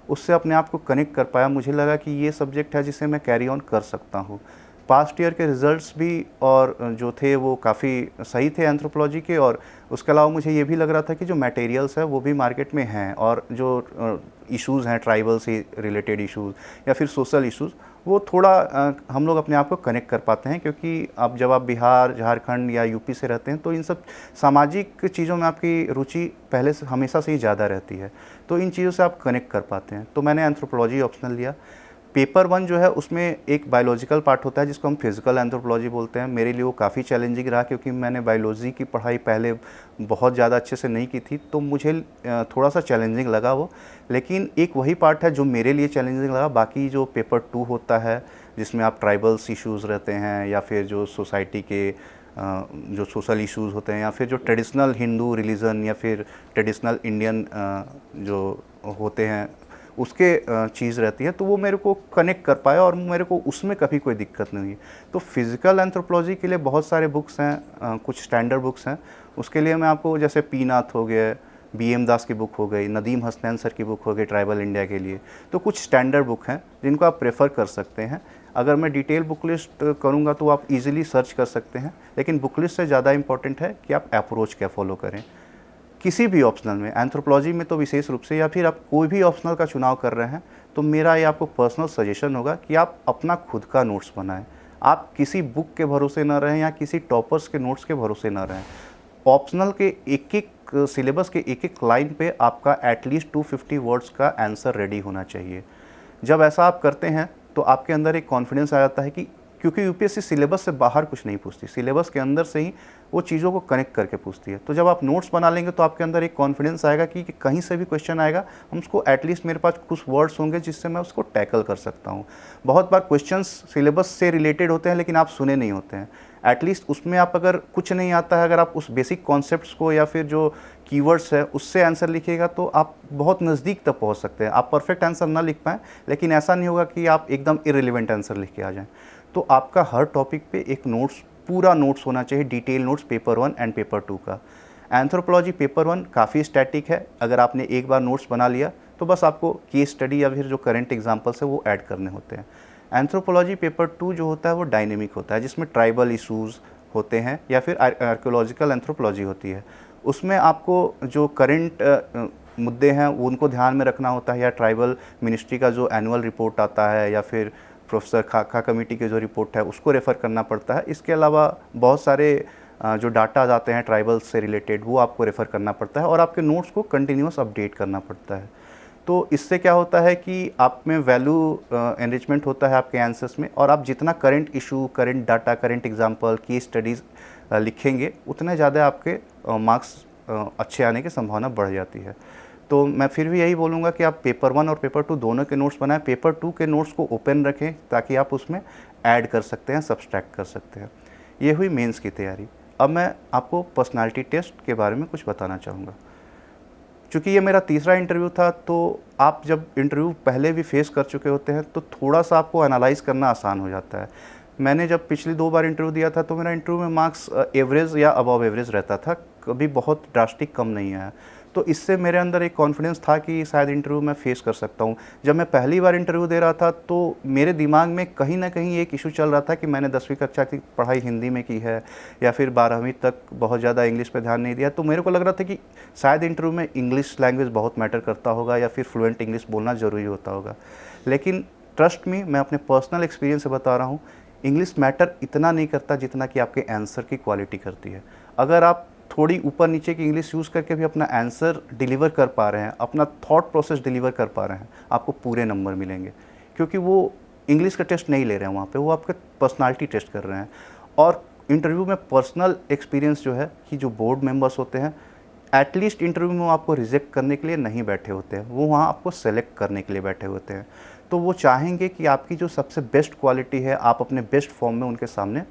उससे अपने आप को कनेक्ट कर पाया। मुझे लगा कि ये सब्जेक्ट है जिसे मैं कैरी ऑन कर सकता हूँ। पास्ट ईयर के रिज़ल्ट्स भी और जो थे वो काफ़ी सही थे एंथ्रोपोलॉजी के, और उसके अलावा मुझे ये भी लग रहा था कि जो मटेरियल्स है वो भी मार्केट में हैं, और जो इश्यूज़ हैं ट्राइबल से रिलेटेड इश्यूज़ या फिर सोशल इश्यूज़, वो थोड़ा हम लोग अपने आप को कनेक्ट कर पाते हैं, क्योंकि अब जब आप बिहार, झारखंड या यूपी से रहते हैं तो इन सब सामाजिक चीज़ों में आपकी रुचि पहले से हमेशा से ही ज़्यादा रहती है, तो इन चीज़ों से आप कनेक्ट कर पाते हैं। तो मैंने एंथ्रोपोलॉजी ऑप्शनल लिया। पेपर 1 जो है उसमें एक बायोलॉजिकल पार्ट होता है जिसको हम फिजिकल एंथ्रोपोलॉजी बोलते हैं। मेरे लिए वो काफ़ी चैलेंजिंग रहा, क्योंकि मैंने बायोलॉजी की पढ़ाई पहले बहुत ज़्यादा अच्छे से नहीं की थी, तो मुझे थोड़ा सा चैलेंजिंग लगा वो। लेकिन एक वही पार्ट है जो मेरे लिए चैलेंजिंग लगा। बाकी जो पेपर 2 होता है जिसमें आप ट्राइबल्स इश्यूज़ रहते हैं या फिर जो सोसाइटी के जो सोशल इश्यूज़ होते हैं या फिर जो ट्रेडिशनल हिंदू रिलीजन या फिर ट्रेडिशनल इंडियन जो होते हैं उसके चीज़ रहती है, तो वो मेरे को कनेक्ट कर पाया और मेरे को उसमें कभी कोई दिक्कत नहीं हुई। तो फिज़िकल एंथ्रोपोलॉजी के लिए बहुत सारे बुक्स हैं, कुछ स्टैंडर्ड बुक्स हैं। उसके लिए मैं आपको, जैसे पी नाथ हो गए, बीएम दास की बुक हो गई, नदीम हसनैन सर की बुक हो गई ट्राइबल इंडिया के लिए, तो कुछ स्टैंडर्ड बुक हैं जिनको आप प्रेफर कर सकते हैं। अगर मैं डिटेल बुक लिस्ट करूँगा तो आप इजीली सर्च कर सकते हैं, लेकिन बुक लिस्ट से ज़्यादा इंपॉर्टेंट है कि आप अप्रोच क्या फॉलो करें किसी भी ऑप्शनल में, एंथ्रोपोलॉजी में तो विशेष रूप से, या फिर आप कोई भी ऑप्शनल का चुनाव कर रहे हैं, तो मेरा ये आपको पर्सनल सजेशन होगा कि आप अपना खुद का नोट्स बनाएं। आप किसी बुक के भरोसे ना रहें या किसी टॉपर्स के नोट्स के भरोसे ना रहें। ऑप्शनल के एक एक सिलेबस के एक एक लाइन पे आपका एटलीस्ट 250 वर्ड्स का आंसर रेडी होना चाहिए। जब ऐसा आप करते हैं तो आपके अंदर एक कॉन्फिडेंस आ जाता है कि, क्योंकि यूपीएससी सिलेबस से बाहर कुछ नहीं पूछती, सिलेबस के अंदर से ही वो चीज़ों को कनेक्ट करके पूछती है। तो जब आप नोट्स बना लेंगे तो आपके अंदर एक कॉन्फिडेंस आएगा कि कहीं से भी क्वेश्चन आएगा, हम उसको एटलीस्ट मेरे पास कुछ वर्ड्स होंगे जिससे मैं उसको टैकल कर सकता हूँ। बहुत बार क्वेश्चंस सिलेबस से रिलेटेड होते हैं लेकिन आप सुने नहीं होते हैं। एटलीस्ट उसमें आप, अगर कुछ नहीं आता है, अगर आप उस बेसिक कॉन्सेप्ट्स को या फिर जो कीवर्ड्स है उससे आंसर लिखिएगा तो आप बहुत नज़दीक तक पहुँच सकते हैं। आप परफेक्ट आंसर ना लिख पाएँ, लेकिन ऐसा नहीं होगा कि आप एकदम इररिलेवेंट आंसर लिख के आ जाएँ। तो आपका हर टॉपिक पे एक नोट्स, पूरा नोट्स होना चाहिए, detail notes paper 1 and paper 2 का। एंथ्रोपोलॉजी पेपर 1 काफ़ी स्टैटिक है। अगर आपने एक बार नोट्स बना लिया तो बस आपको केस स्टडी या फिर जो करंट एग्जांपल्स है वो ऐड करने होते हैं। एंथ्रोपोलॉजी पेपर 2 जो होता है वो डायनेमिक होता है, जिसमें ट्राइबल इशूज़ होते हैं या फिर आर्कियोलॉजिकल एंथ्रोपोलॉजी होती है। उसमें आपको जो करंट मुद्दे हैं उनको ध्यान में रखना होता है, या ट्राइबल मिनिस्ट्री का जो एनुअल रिपोर्ट आता है या फिर प्रोफेसर खाका कमेटी के जो रिपोर्ट है उसको रेफ़र करना पड़ता है। इसके अलावा बहुत सारे जो डाटाज आते हैं ट्राइबल्स से रिलेटेड वो आपको रेफ़र करना पड़ता है, और आपके नोट्स को कंटिन्यूस अपडेट करना पड़ता है। तो इससे क्या होता है कि आप में वैल्यू एनरिचमेंट होता है आपके आंसर्स में, और आप जितना current issue, current data, current example, case studies लिखेंगे उतने ज़्यादा आपके मार्क्स अच्छे आने की संभावना बढ़ जाती है। तो मैं फिर भी यही बोलूँगा कि आप पेपर 1 और पेपर 2 दोनों के नोट्स बनाएं। पेपर 2 के नोट्स को ओपन रखें ताकि आप उसमें ऐड कर सकते हैं, सब्सट्रैक्ट कर सकते हैं। ये हुई मेंस की तैयारी। अब मैं आपको पर्सनालिटी टेस्ट के बारे में कुछ बताना चाहूँगा। चूँकि ये मेरा तीसरा इंटरव्यू था, तो आप जब इंटरव्यू पहले भी फेस कर चुके होते हैं तो थोड़ा सा आपको एनालाइज़ करना आसान हो जाता है। मैंने जब पिछली 2 बार इंटरव्यू दिया था तो मेरा इंटरव्यू में मार्क्स एवरेज या अबव एवरेज रहता था, कभी बहुत ड्रास्टिक कम नहीं आया। तो इससे मेरे अंदर एक कॉन्फिडेंस था कि शायद इंटरव्यू मैं फेस कर सकता हूँ। जब मैं पहली बार इंटरव्यू दे रहा था तो मेरे दिमाग में कहीं ना कहीं एक इशू चल रहा था कि मैंने 10वीं कक्षा की पढ़ाई हिंदी में की है या फिर 12वीं तक बहुत ज़्यादा इंग्लिश पे ध्यान नहीं दिया। तो मेरे को लग रहा था कि शायद इंटरव्यू में इंग्लिश लैंग्वेज बहुत मैटर करता होगा या फिर फ्लुएंट इंग्लिश बोलना ज़रूरी होता होगा। लेकिन ट्रस्ट मी, मैं अपने पर्सनल एक्सपीरियंस से बता रहा हूँ, इंग्लिश मैटर इतना नहीं करता जितना कि आपके आंसर की क्वालिटी करती है। अगर आप थोड़ी ऊपर नीचे की इंग्लिश यूज़ करके भी अपना आंसर डिलीवर कर पा रहे हैं, अपना थॉट प्रोसेस डिलीवर कर पा रहे हैं, आपको पूरे नंबर मिलेंगे, क्योंकि वो इंग्लिश का टेस्ट नहीं ले रहे हैं वहाँ पे, वो आपके पर्सनालिटी टेस्ट कर रहे हैं। और इंटरव्यू में पर्सनल एक्सपीरियंस जो है कि जो बोर्ड मेंबर्स होते हैं, एटलीस्ट इंटरव्यू में वो आपको रिजेक्ट करने के लिए नहीं बैठे होते हैं, वो वहाँ आपको सेलेक्ट करने के लिए बैठे होते हैं। तो वो चाहेंगे कि आपकी जो सबसे बेस्ट क्वालिटी है, आप अपने बेस्ट फॉर्म में उनके सामने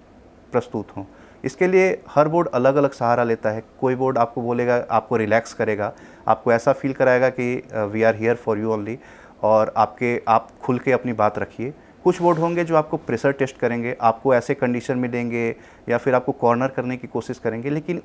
प्रस्तुत हों। इसके लिए हर बोर्ड अलग अलग सहारा लेता है। कोई बोर्ड आपको बोलेगा, आपको रिलैक्स करेगा, आपको ऐसा फील कराएगा कि we are here for you only, और आप खुल के अपनी बात रखिए। कुछ बोर्ड होंगे जो आपको प्रेशर टेस्ट करेंगे, आपको ऐसे कंडीशन में देंगे या फिर आपको कॉर्नर करने की कोशिश करेंगे, लेकिन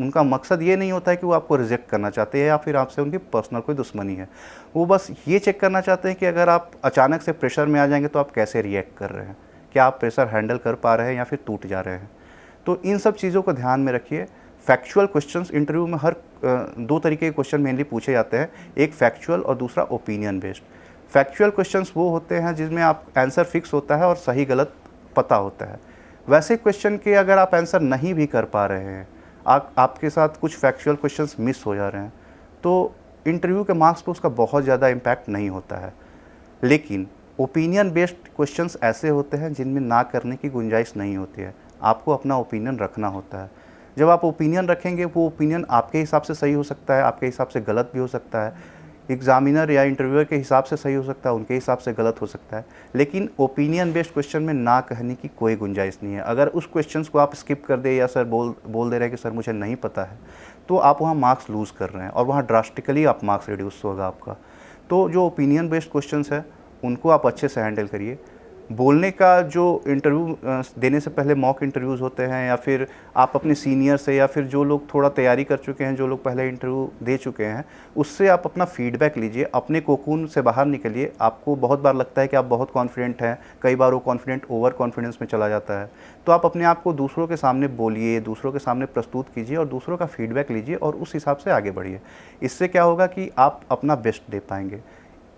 उनका मकसद ये नहीं होता है कि वो आपको रिजेक्ट करना चाहते हैं या फिर आपसे उनकी पर्सनल कोई दुश्मनी है। वो बस ये चेक करना चाहते हैं कि अगर आप अचानक से प्रेशर में आ जाएंगे तो आप कैसे रिएक्ट कर रहे हैं, क्या आप प्रेशर हैंडल कर पा रहे हैं या फिर टूट जा रहे हैं। तो इन सब चीज़ों को ध्यान में रखिए। फैक्चुअल क्वेश्चंस इंटरव्यू में हर 2 तरीके के क्वेश्चन मेनली पूछे जाते हैं, एक फैक्चुअल और दूसरा ओपिनियन बेस्ड। फैक्चुअल क्वेश्चंस वो होते हैं जिसमें आप आंसर फिक्स होता है और सही गलत पता होता है। वैसे क्वेश्चन के अगर आप आंसर नहीं भी कर पा रहे हैं, आपके साथ कुछ फैक्चुअल क्वेश्चंस मिस हो जा रहे हैं, तो इंटरव्यू के मार्क्स पर उसका बहुत ज़्यादा इम्पैक्ट नहीं होता है। लेकिन ओपिनियन बेस्ड क्वेश्चंस ऐसे होते हैं जिनमें ना करने की गुंजाइश नहीं होती है। आपको अपना ओपिनियन रखना होता है। जब आप ओपिनियन रखेंगे, वो ओपिनियन आपके हिसाब से सही हो सकता है, आपके हिसाब से गलत भी हो सकता है, एग्जामिनर या इंटरव्यूअर के हिसाब से सही हो सकता है, उनके हिसाब से गलत हो सकता है। लेकिन ओपिनियन बेस्ड क्वेश्चन में ना कहने की कोई गुंजाइश नहीं है। अगर उस क्वेश्चंस को आप स्किप कर दे या सर बोल दे रहे हैं कि सर मुझे नहीं पता है, तो आप वहाँ मार्क्स लूज़ कर रहे हैं और वहाँ ड्रास्टिकली आप मार्क्स रिड्यूस होगा आपका। तो जो ओपिनियन बेस्ड क्वेश्चंस है उनको आप अच्छे से हैंडल करिए। बोलने का जो इंटरव्यू देने से पहले मॉक इंटरव्यूज़ होते हैं, या फिर आप अपने सीनियर से या फिर जो लोग थोड़ा तैयारी कर चुके हैं, जो लोग पहले इंटरव्यू दे चुके हैं, उससे आप अपना फीडबैक लीजिए, अपने कोकून से बाहर निकलिए। आपको बहुत बार लगता है कि आप बहुत कॉन्फिडेंट हैं, कई बार वो कॉन्फिडेंट ओवर कॉन्फिडेंस में चला जाता है। तो आप अपने आप को दूसरों के सामने बोलिए, दूसरों के सामने प्रस्तुत कीजिए और दूसरों का फीडबैक लीजिए और उस हिसाब से आगे बढ़िए। इससे क्या होगा कि आप अपना बेस्ट दे पाएंगे।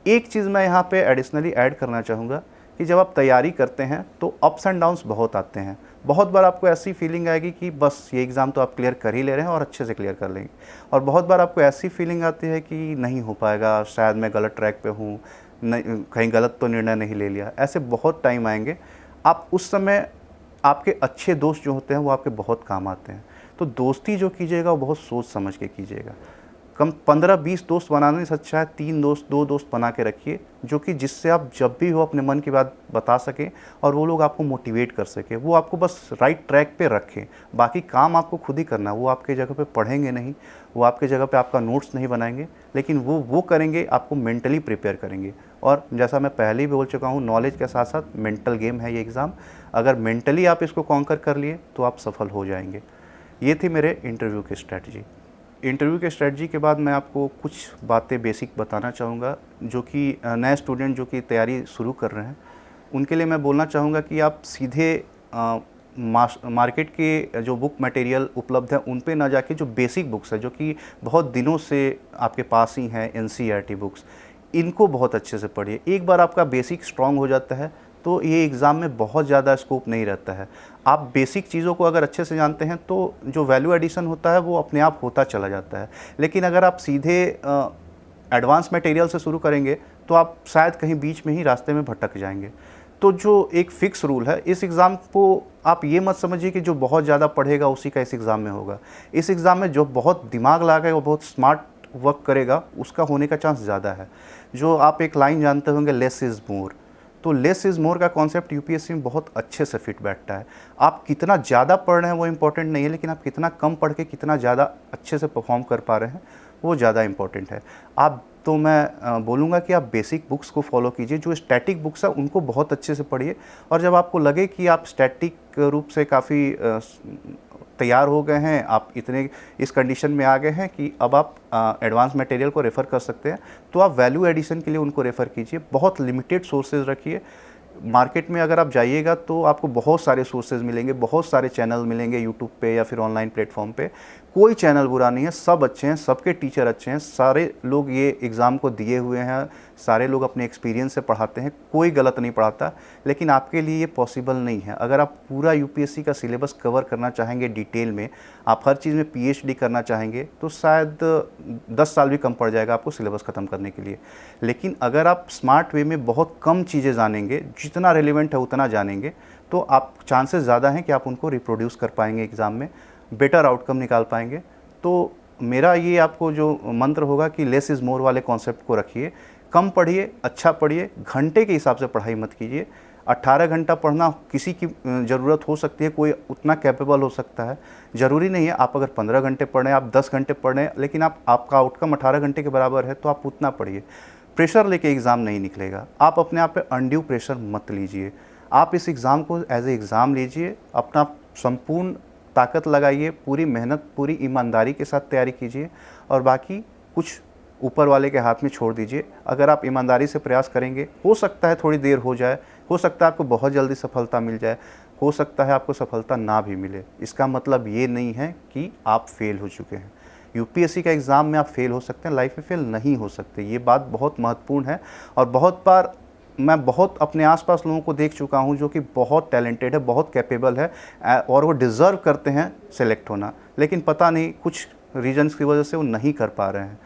एक चीज़ मैं यहाँ पे एडिशनली ऐड करना चाहूँगा कि जब आप तैयारी करते हैं तो अप्स एंड डाउन्स बहुत आते हैं। बहुत बार आपको ऐसी फीलिंग आएगी कि बस ये एग्ज़ाम तो आप क्लियर कर ही ले रहे हैं और अच्छे से क्लियर कर लेंगे, और बहुत बार आपको ऐसी फीलिंग आती है कि नहीं हो पाएगा, शायद मैं गलत ट्रैक पे हूँ, नहीं कहीं गलत तो निर्णय नहीं ले लिया। ऐसे बहुत टाइम आएंगे। आप उस समय आपके अच्छे दोस्त जो होते हैं वो आपके बहुत काम आते हैं। तो दोस्ती जो कीजिएगा वो बहुत सोच समझ के कीजिएगा। कम 15-20 दोस्त बनाने से अच्छा है 3 दोस्त 2 दोस्त बना के रखिए, जो कि जिससे आप जब भी हो अपने मन की बात बता सकें और वो लोग आपको मोटिवेट कर सकें, वो आपको बस राइट ट्रैक पे रखें। बाकी काम आपको खुद ही करना है। वो आपके जगह पे पढ़ेंगे नहीं, वो आपके जगह पे आपका नोट्स नहीं बनाएंगे, लेकिन वो करेंगे, आपको मेंटली प्रिपेयर करेंगे। और जैसा मैं पहले ही बोल चुका हूँ, नॉलेज के साथ साथ मेंटल गेम है ये एग्ज़ाम। अगर मेंटली आप इसको कॉन्कर कर लिए तो आप सफल हो जाएंगे। ये थी मेरे इंटरव्यू की स्ट्रैटेजी। इंटरव्यू के स्ट्रेटजी के बाद मैं आपको कुछ बातें बेसिक बताना चाहूँगा, जो कि नए स्टूडेंट जो कि तैयारी शुरू कर रहे हैं उनके लिए मैं बोलना चाहूँगा कि आप सीधे मार्केट के जो बुक मटेरियल उपलब्ध है उन पे ना जाके जो बेसिक बुक्स है, जो कि बहुत दिनों से आपके पास ही हैं, एनसीईआरटी बुक्स, इनको बहुत अच्छे से पढ़िए। एक बार आपका बेसिक स्ट्रांग हो जाता है तो ये एग्ज़ाम में बहुत ज़्यादा स्कोप नहीं रहता है। आप बेसिक चीज़ों को अगर अच्छे से जानते हैं तो जो वैल्यू एडिशन होता है वो अपने आप होता चला जाता है। लेकिन अगर आप सीधे एडवांस मटेरियल से शुरू करेंगे तो आप शायद कहीं बीच में ही रास्ते में भटक जाएंगे। तो जो एक फ़िक्स रूल है, इस एग्ज़ाम को आप ये मत समझिए कि जो बहुत ज़्यादा पढ़ेगा उसी का इस एग्ज़ाम में होगा। इस एग्ज़ाम में जो बहुत दिमाग लगाएगा, वो बहुत स्मार्ट वर्क करेगा, उसका होने का चांस ज़्यादा है। जो आप एक लाइन जानते होंगे, लेस इज़ मोर, तो लेस इज़ मोर का कॉन्सेप्ट यूपीएससी में बहुत अच्छे से फिट बैठता है। आप कितना ज़्यादा पढ़ रहे हैं वो इम्पोर्टेंट नहीं है, लेकिन आप कितना कम पढ़ के कितना ज़्यादा अच्छे से परफॉर्म कर पा रहे हैं वो ज़्यादा इम्पोर्टेंट है। मैं बोलूँगा कि आप बेसिक बुक्स को फॉलो कीजिए। जो स्टैटिक बुक्स है उनको बहुत अच्छे से पढ़िए, और जब आपको लगे कि आप स्टैटिक रूप से काफ़ी तैयार हो गए हैं, आप इतने इस कंडीशन में आ गए हैं कि अब आप एडवांस मटेरियल को रेफ़र कर सकते हैं, तो आप वैल्यू एडिशन के लिए उनको रेफ़र कीजिए। बहुत लिमिटेड सोर्सेज रखिए। मार्केट में अगर आप जाइएगा तो आपको बहुत सारे सोर्सेज मिलेंगे, बहुत सारे चैनल मिलेंगे यूट्यूब पे या फिर ऑनलाइन प्लेटफॉर्म पे। कोई चैनल बुरा नहीं है, सब अच्छे हैं, सबके टीचर अच्छे हैं, सारे लोग ये एग्ज़ाम को दिए हुए हैं, सारे लोग अपने एक्सपीरियंस से पढ़ाते हैं, कोई गलत नहीं पढ़ाता। लेकिन आपके लिए ये पॉसिबल नहीं है। अगर आप पूरा यूपीएससी का सिलेबस कवर करना चाहेंगे डिटेल में, आप हर चीज़ में पीएचडी करना चाहेंगे, तो शायद 10 साल भी कम पड़ जाएगा आपको सिलेबस ख़त्म करने के लिए। लेकिन अगर आप स्मार्ट वे में बहुत कम चीज़ें जानेंगे, जितना रेलिवेंट है उतना जानेंगे, तो आप चांसेस ज़्यादा हैं कि आप उनको रिप्रोड्यूस कर पाएंगे एग्ज़ाम में, बेटर आउटकम निकाल पाएंगे। तो मेरा ये आपको जो मंत्र होगा कि लेस इज़ मोर वाले कॉन्सेप्ट को रखिए, कम पढ़िए, अच्छा पढ़िए, घंटे के हिसाब से पढ़ाई मत कीजिए। 18 घंटा पढ़ना किसी की ज़रूरत हो सकती है, कोई उतना कैपेबल हो सकता है, ज़रूरी नहीं है। आप अगर 15 घंटे पढ़ें, आप 10 घंटे पढ़ें, लेकिन आपका आउटकम 18 घंटे के बराबर है तो आप उतना पढ़िए। प्रेशर लेके एग्ज़ाम नहीं निकलेगा। आप अपने आप पे अनड्यू प्रेशर मत लीजिए। आप इस एग्ज़ाम को एज ए एग्ज़ाम लीजिए, अपना संपूर्ण ताकत लगाइए, पूरी मेहनत, पूरी ईमानदारी के साथ तैयारी कीजिए, और बाकी कुछ ऊपर वाले के हाथ में छोड़ दीजिए। अगर आप ईमानदारी से प्रयास करेंगे, हो सकता है थोड़ी देर हो जाए, हो सकता है आपको बहुत जल्दी सफलता मिल जाए, हो सकता है आपको सफलता ना भी मिले। इसका मतलब ये नहीं है कि आप फेल हो चुके हैं। यूपीएससी का एग्ज़ाम में आप फेल हो सकते हैं, लाइफ में फेल नहीं हो सकते। ये बात बहुत महत्वपूर्ण है। और बहुत बार मैं बहुत अपने आसपास लोगों को देख चुका हूँ जो कि बहुत टैलेंटेड है, बहुत कैपेबल है, और वो डिज़र्व करते हैं सेलेक्ट होना, लेकिन पता नहीं कुछ रीजन्स की वजह से वो नहीं कर पा रहे हैं।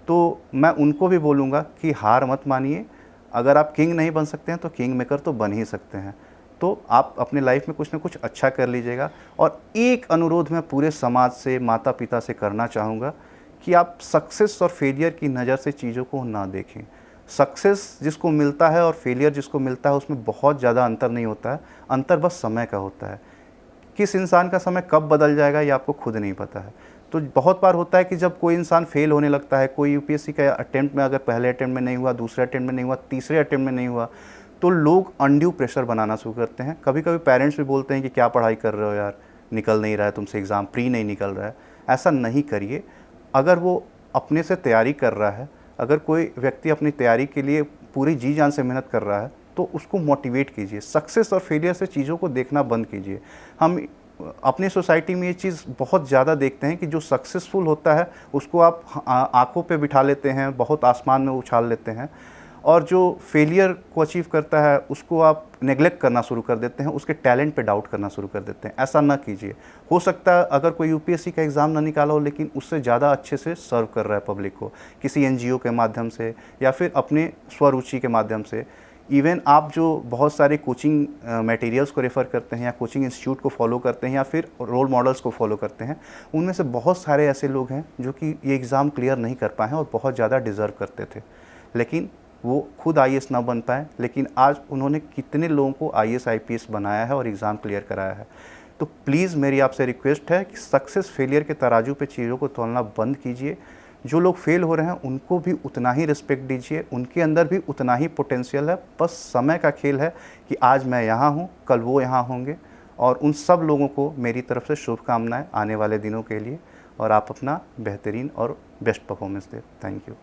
तो मैं उनको भी बोलूँगा कि हार मत मानिए। अगर आप किंग नहीं बन सकते हैं तो किंग मेकर तो बन ही सकते हैं। तो आप अपने लाइफ में कुछ ना कुछ अच्छा कर लीजिएगा। और एक अनुरोध मैं पूरे समाज से, माता पिता से करना चाहूँगा कि आप सक्सेस और फेलियर की नज़र से चीज़ों को ना देखें। सक्सेस जिसको मिलता है और फेलियर जिसको मिलता है, उसमें बहुत ज़्यादा अंतर नहीं होता है। अंतर बस समय का होता है। किस इंसान का समय कब बदल जाएगा ये आपको खुद नहीं पता है। तो बहुत बार होता है कि जब कोई इंसान फेल होने लगता है, कोई यूपीएससी का अटेम्प्ट में अगर पहले अटेम्प्ट में नहीं हुआ, दूसरे अटेम्प्ट में नहीं हुआ, तीसरे अटेम्प्ट में नहीं हुआ, तो लोग अनड्यू प्रेशर बनाना शुरू करते हैं। कभी कभी पेरेंट्स भी बोलते हैं कि क्या पढ़ाई कर रहे हो यार, निकल नहीं रहा है तुमसे एग्ज़ाम, प्री नहीं निकल रहा है। ऐसा नहीं करिए। अगर वो अपने से तैयारी कर रहा है, अगर कोई व्यक्ति अपनी तैयारी के लिए पूरी जी जान से मेहनत कर रहा है, तो उसको मोटिवेट कीजिए। सक्सेस और फेलियर से चीज़ों को देखना बंद कीजिए। हम अपनी सोसाइटी में ये चीज़ बहुत ज़्यादा देखते हैं कि जो सक्सेसफुल होता है उसको आप आंखों पे बिठा लेते हैं, बहुत आसमान में उछाल लेते हैं, और जो फेलियर को अचीव करता है उसको आप नेग्लेक्ट करना शुरू कर देते हैं, उसके टैलेंट पे डाउट करना शुरू कर देते हैं। ऐसा ना कीजिए। हो सकता है अगर कोई यूपीएससी का एग्ज़ाम ना निकाला हो, लेकिन उससे ज़्यादा अच्छे से सर्व कर रहा है पब्लिक को, किसी एनजीओ के माध्यम से या फिर अपने स्वरुचि के माध्यम से। इवन आप जो बहुत सारे कोचिंग मटेरियल्स को रेफ़र करते हैं या कोचिंग इंस्टीट्यूट को फॉलो करते हैं या फिर रोल मॉडल्स को फॉलो करते हैं, उनमें से बहुत सारे ऐसे लोग हैं जो कि ये एग्ज़ाम क्लियर नहीं कर पाए हैं और बहुत ज़्यादा डिज़र्व करते थे, लेकिन वो खुद आईएएस ना बन पाए। लेकिन आज उन्होंने कितने लोगों को आईएएस आईपीएस बनाया है और एग्ज़ाम क्लियर कराया है। तो प्लीज़ मेरी आपसे रिक्वेस्ट है कि सक्सेस फेलियर के तराजू पे चीज़ों को तोलना बंद कीजिए। जो लोग फेल हो रहे हैं उनको भी उतना ही रिस्पेक्ट दीजिए, उनके अंदर भी उतना ही पोटेंशियल है। बस समय का खेल है कि आज मैं यहाँ हूँ, कल वो यहाँ होंगे। और उन सब लोगों को मेरी तरफ से शुभकामनाएं आने वाले दिनों के लिए, और आप अपना बेहतरीन और बेस्ट परफॉर्मेंस दें। Thank you.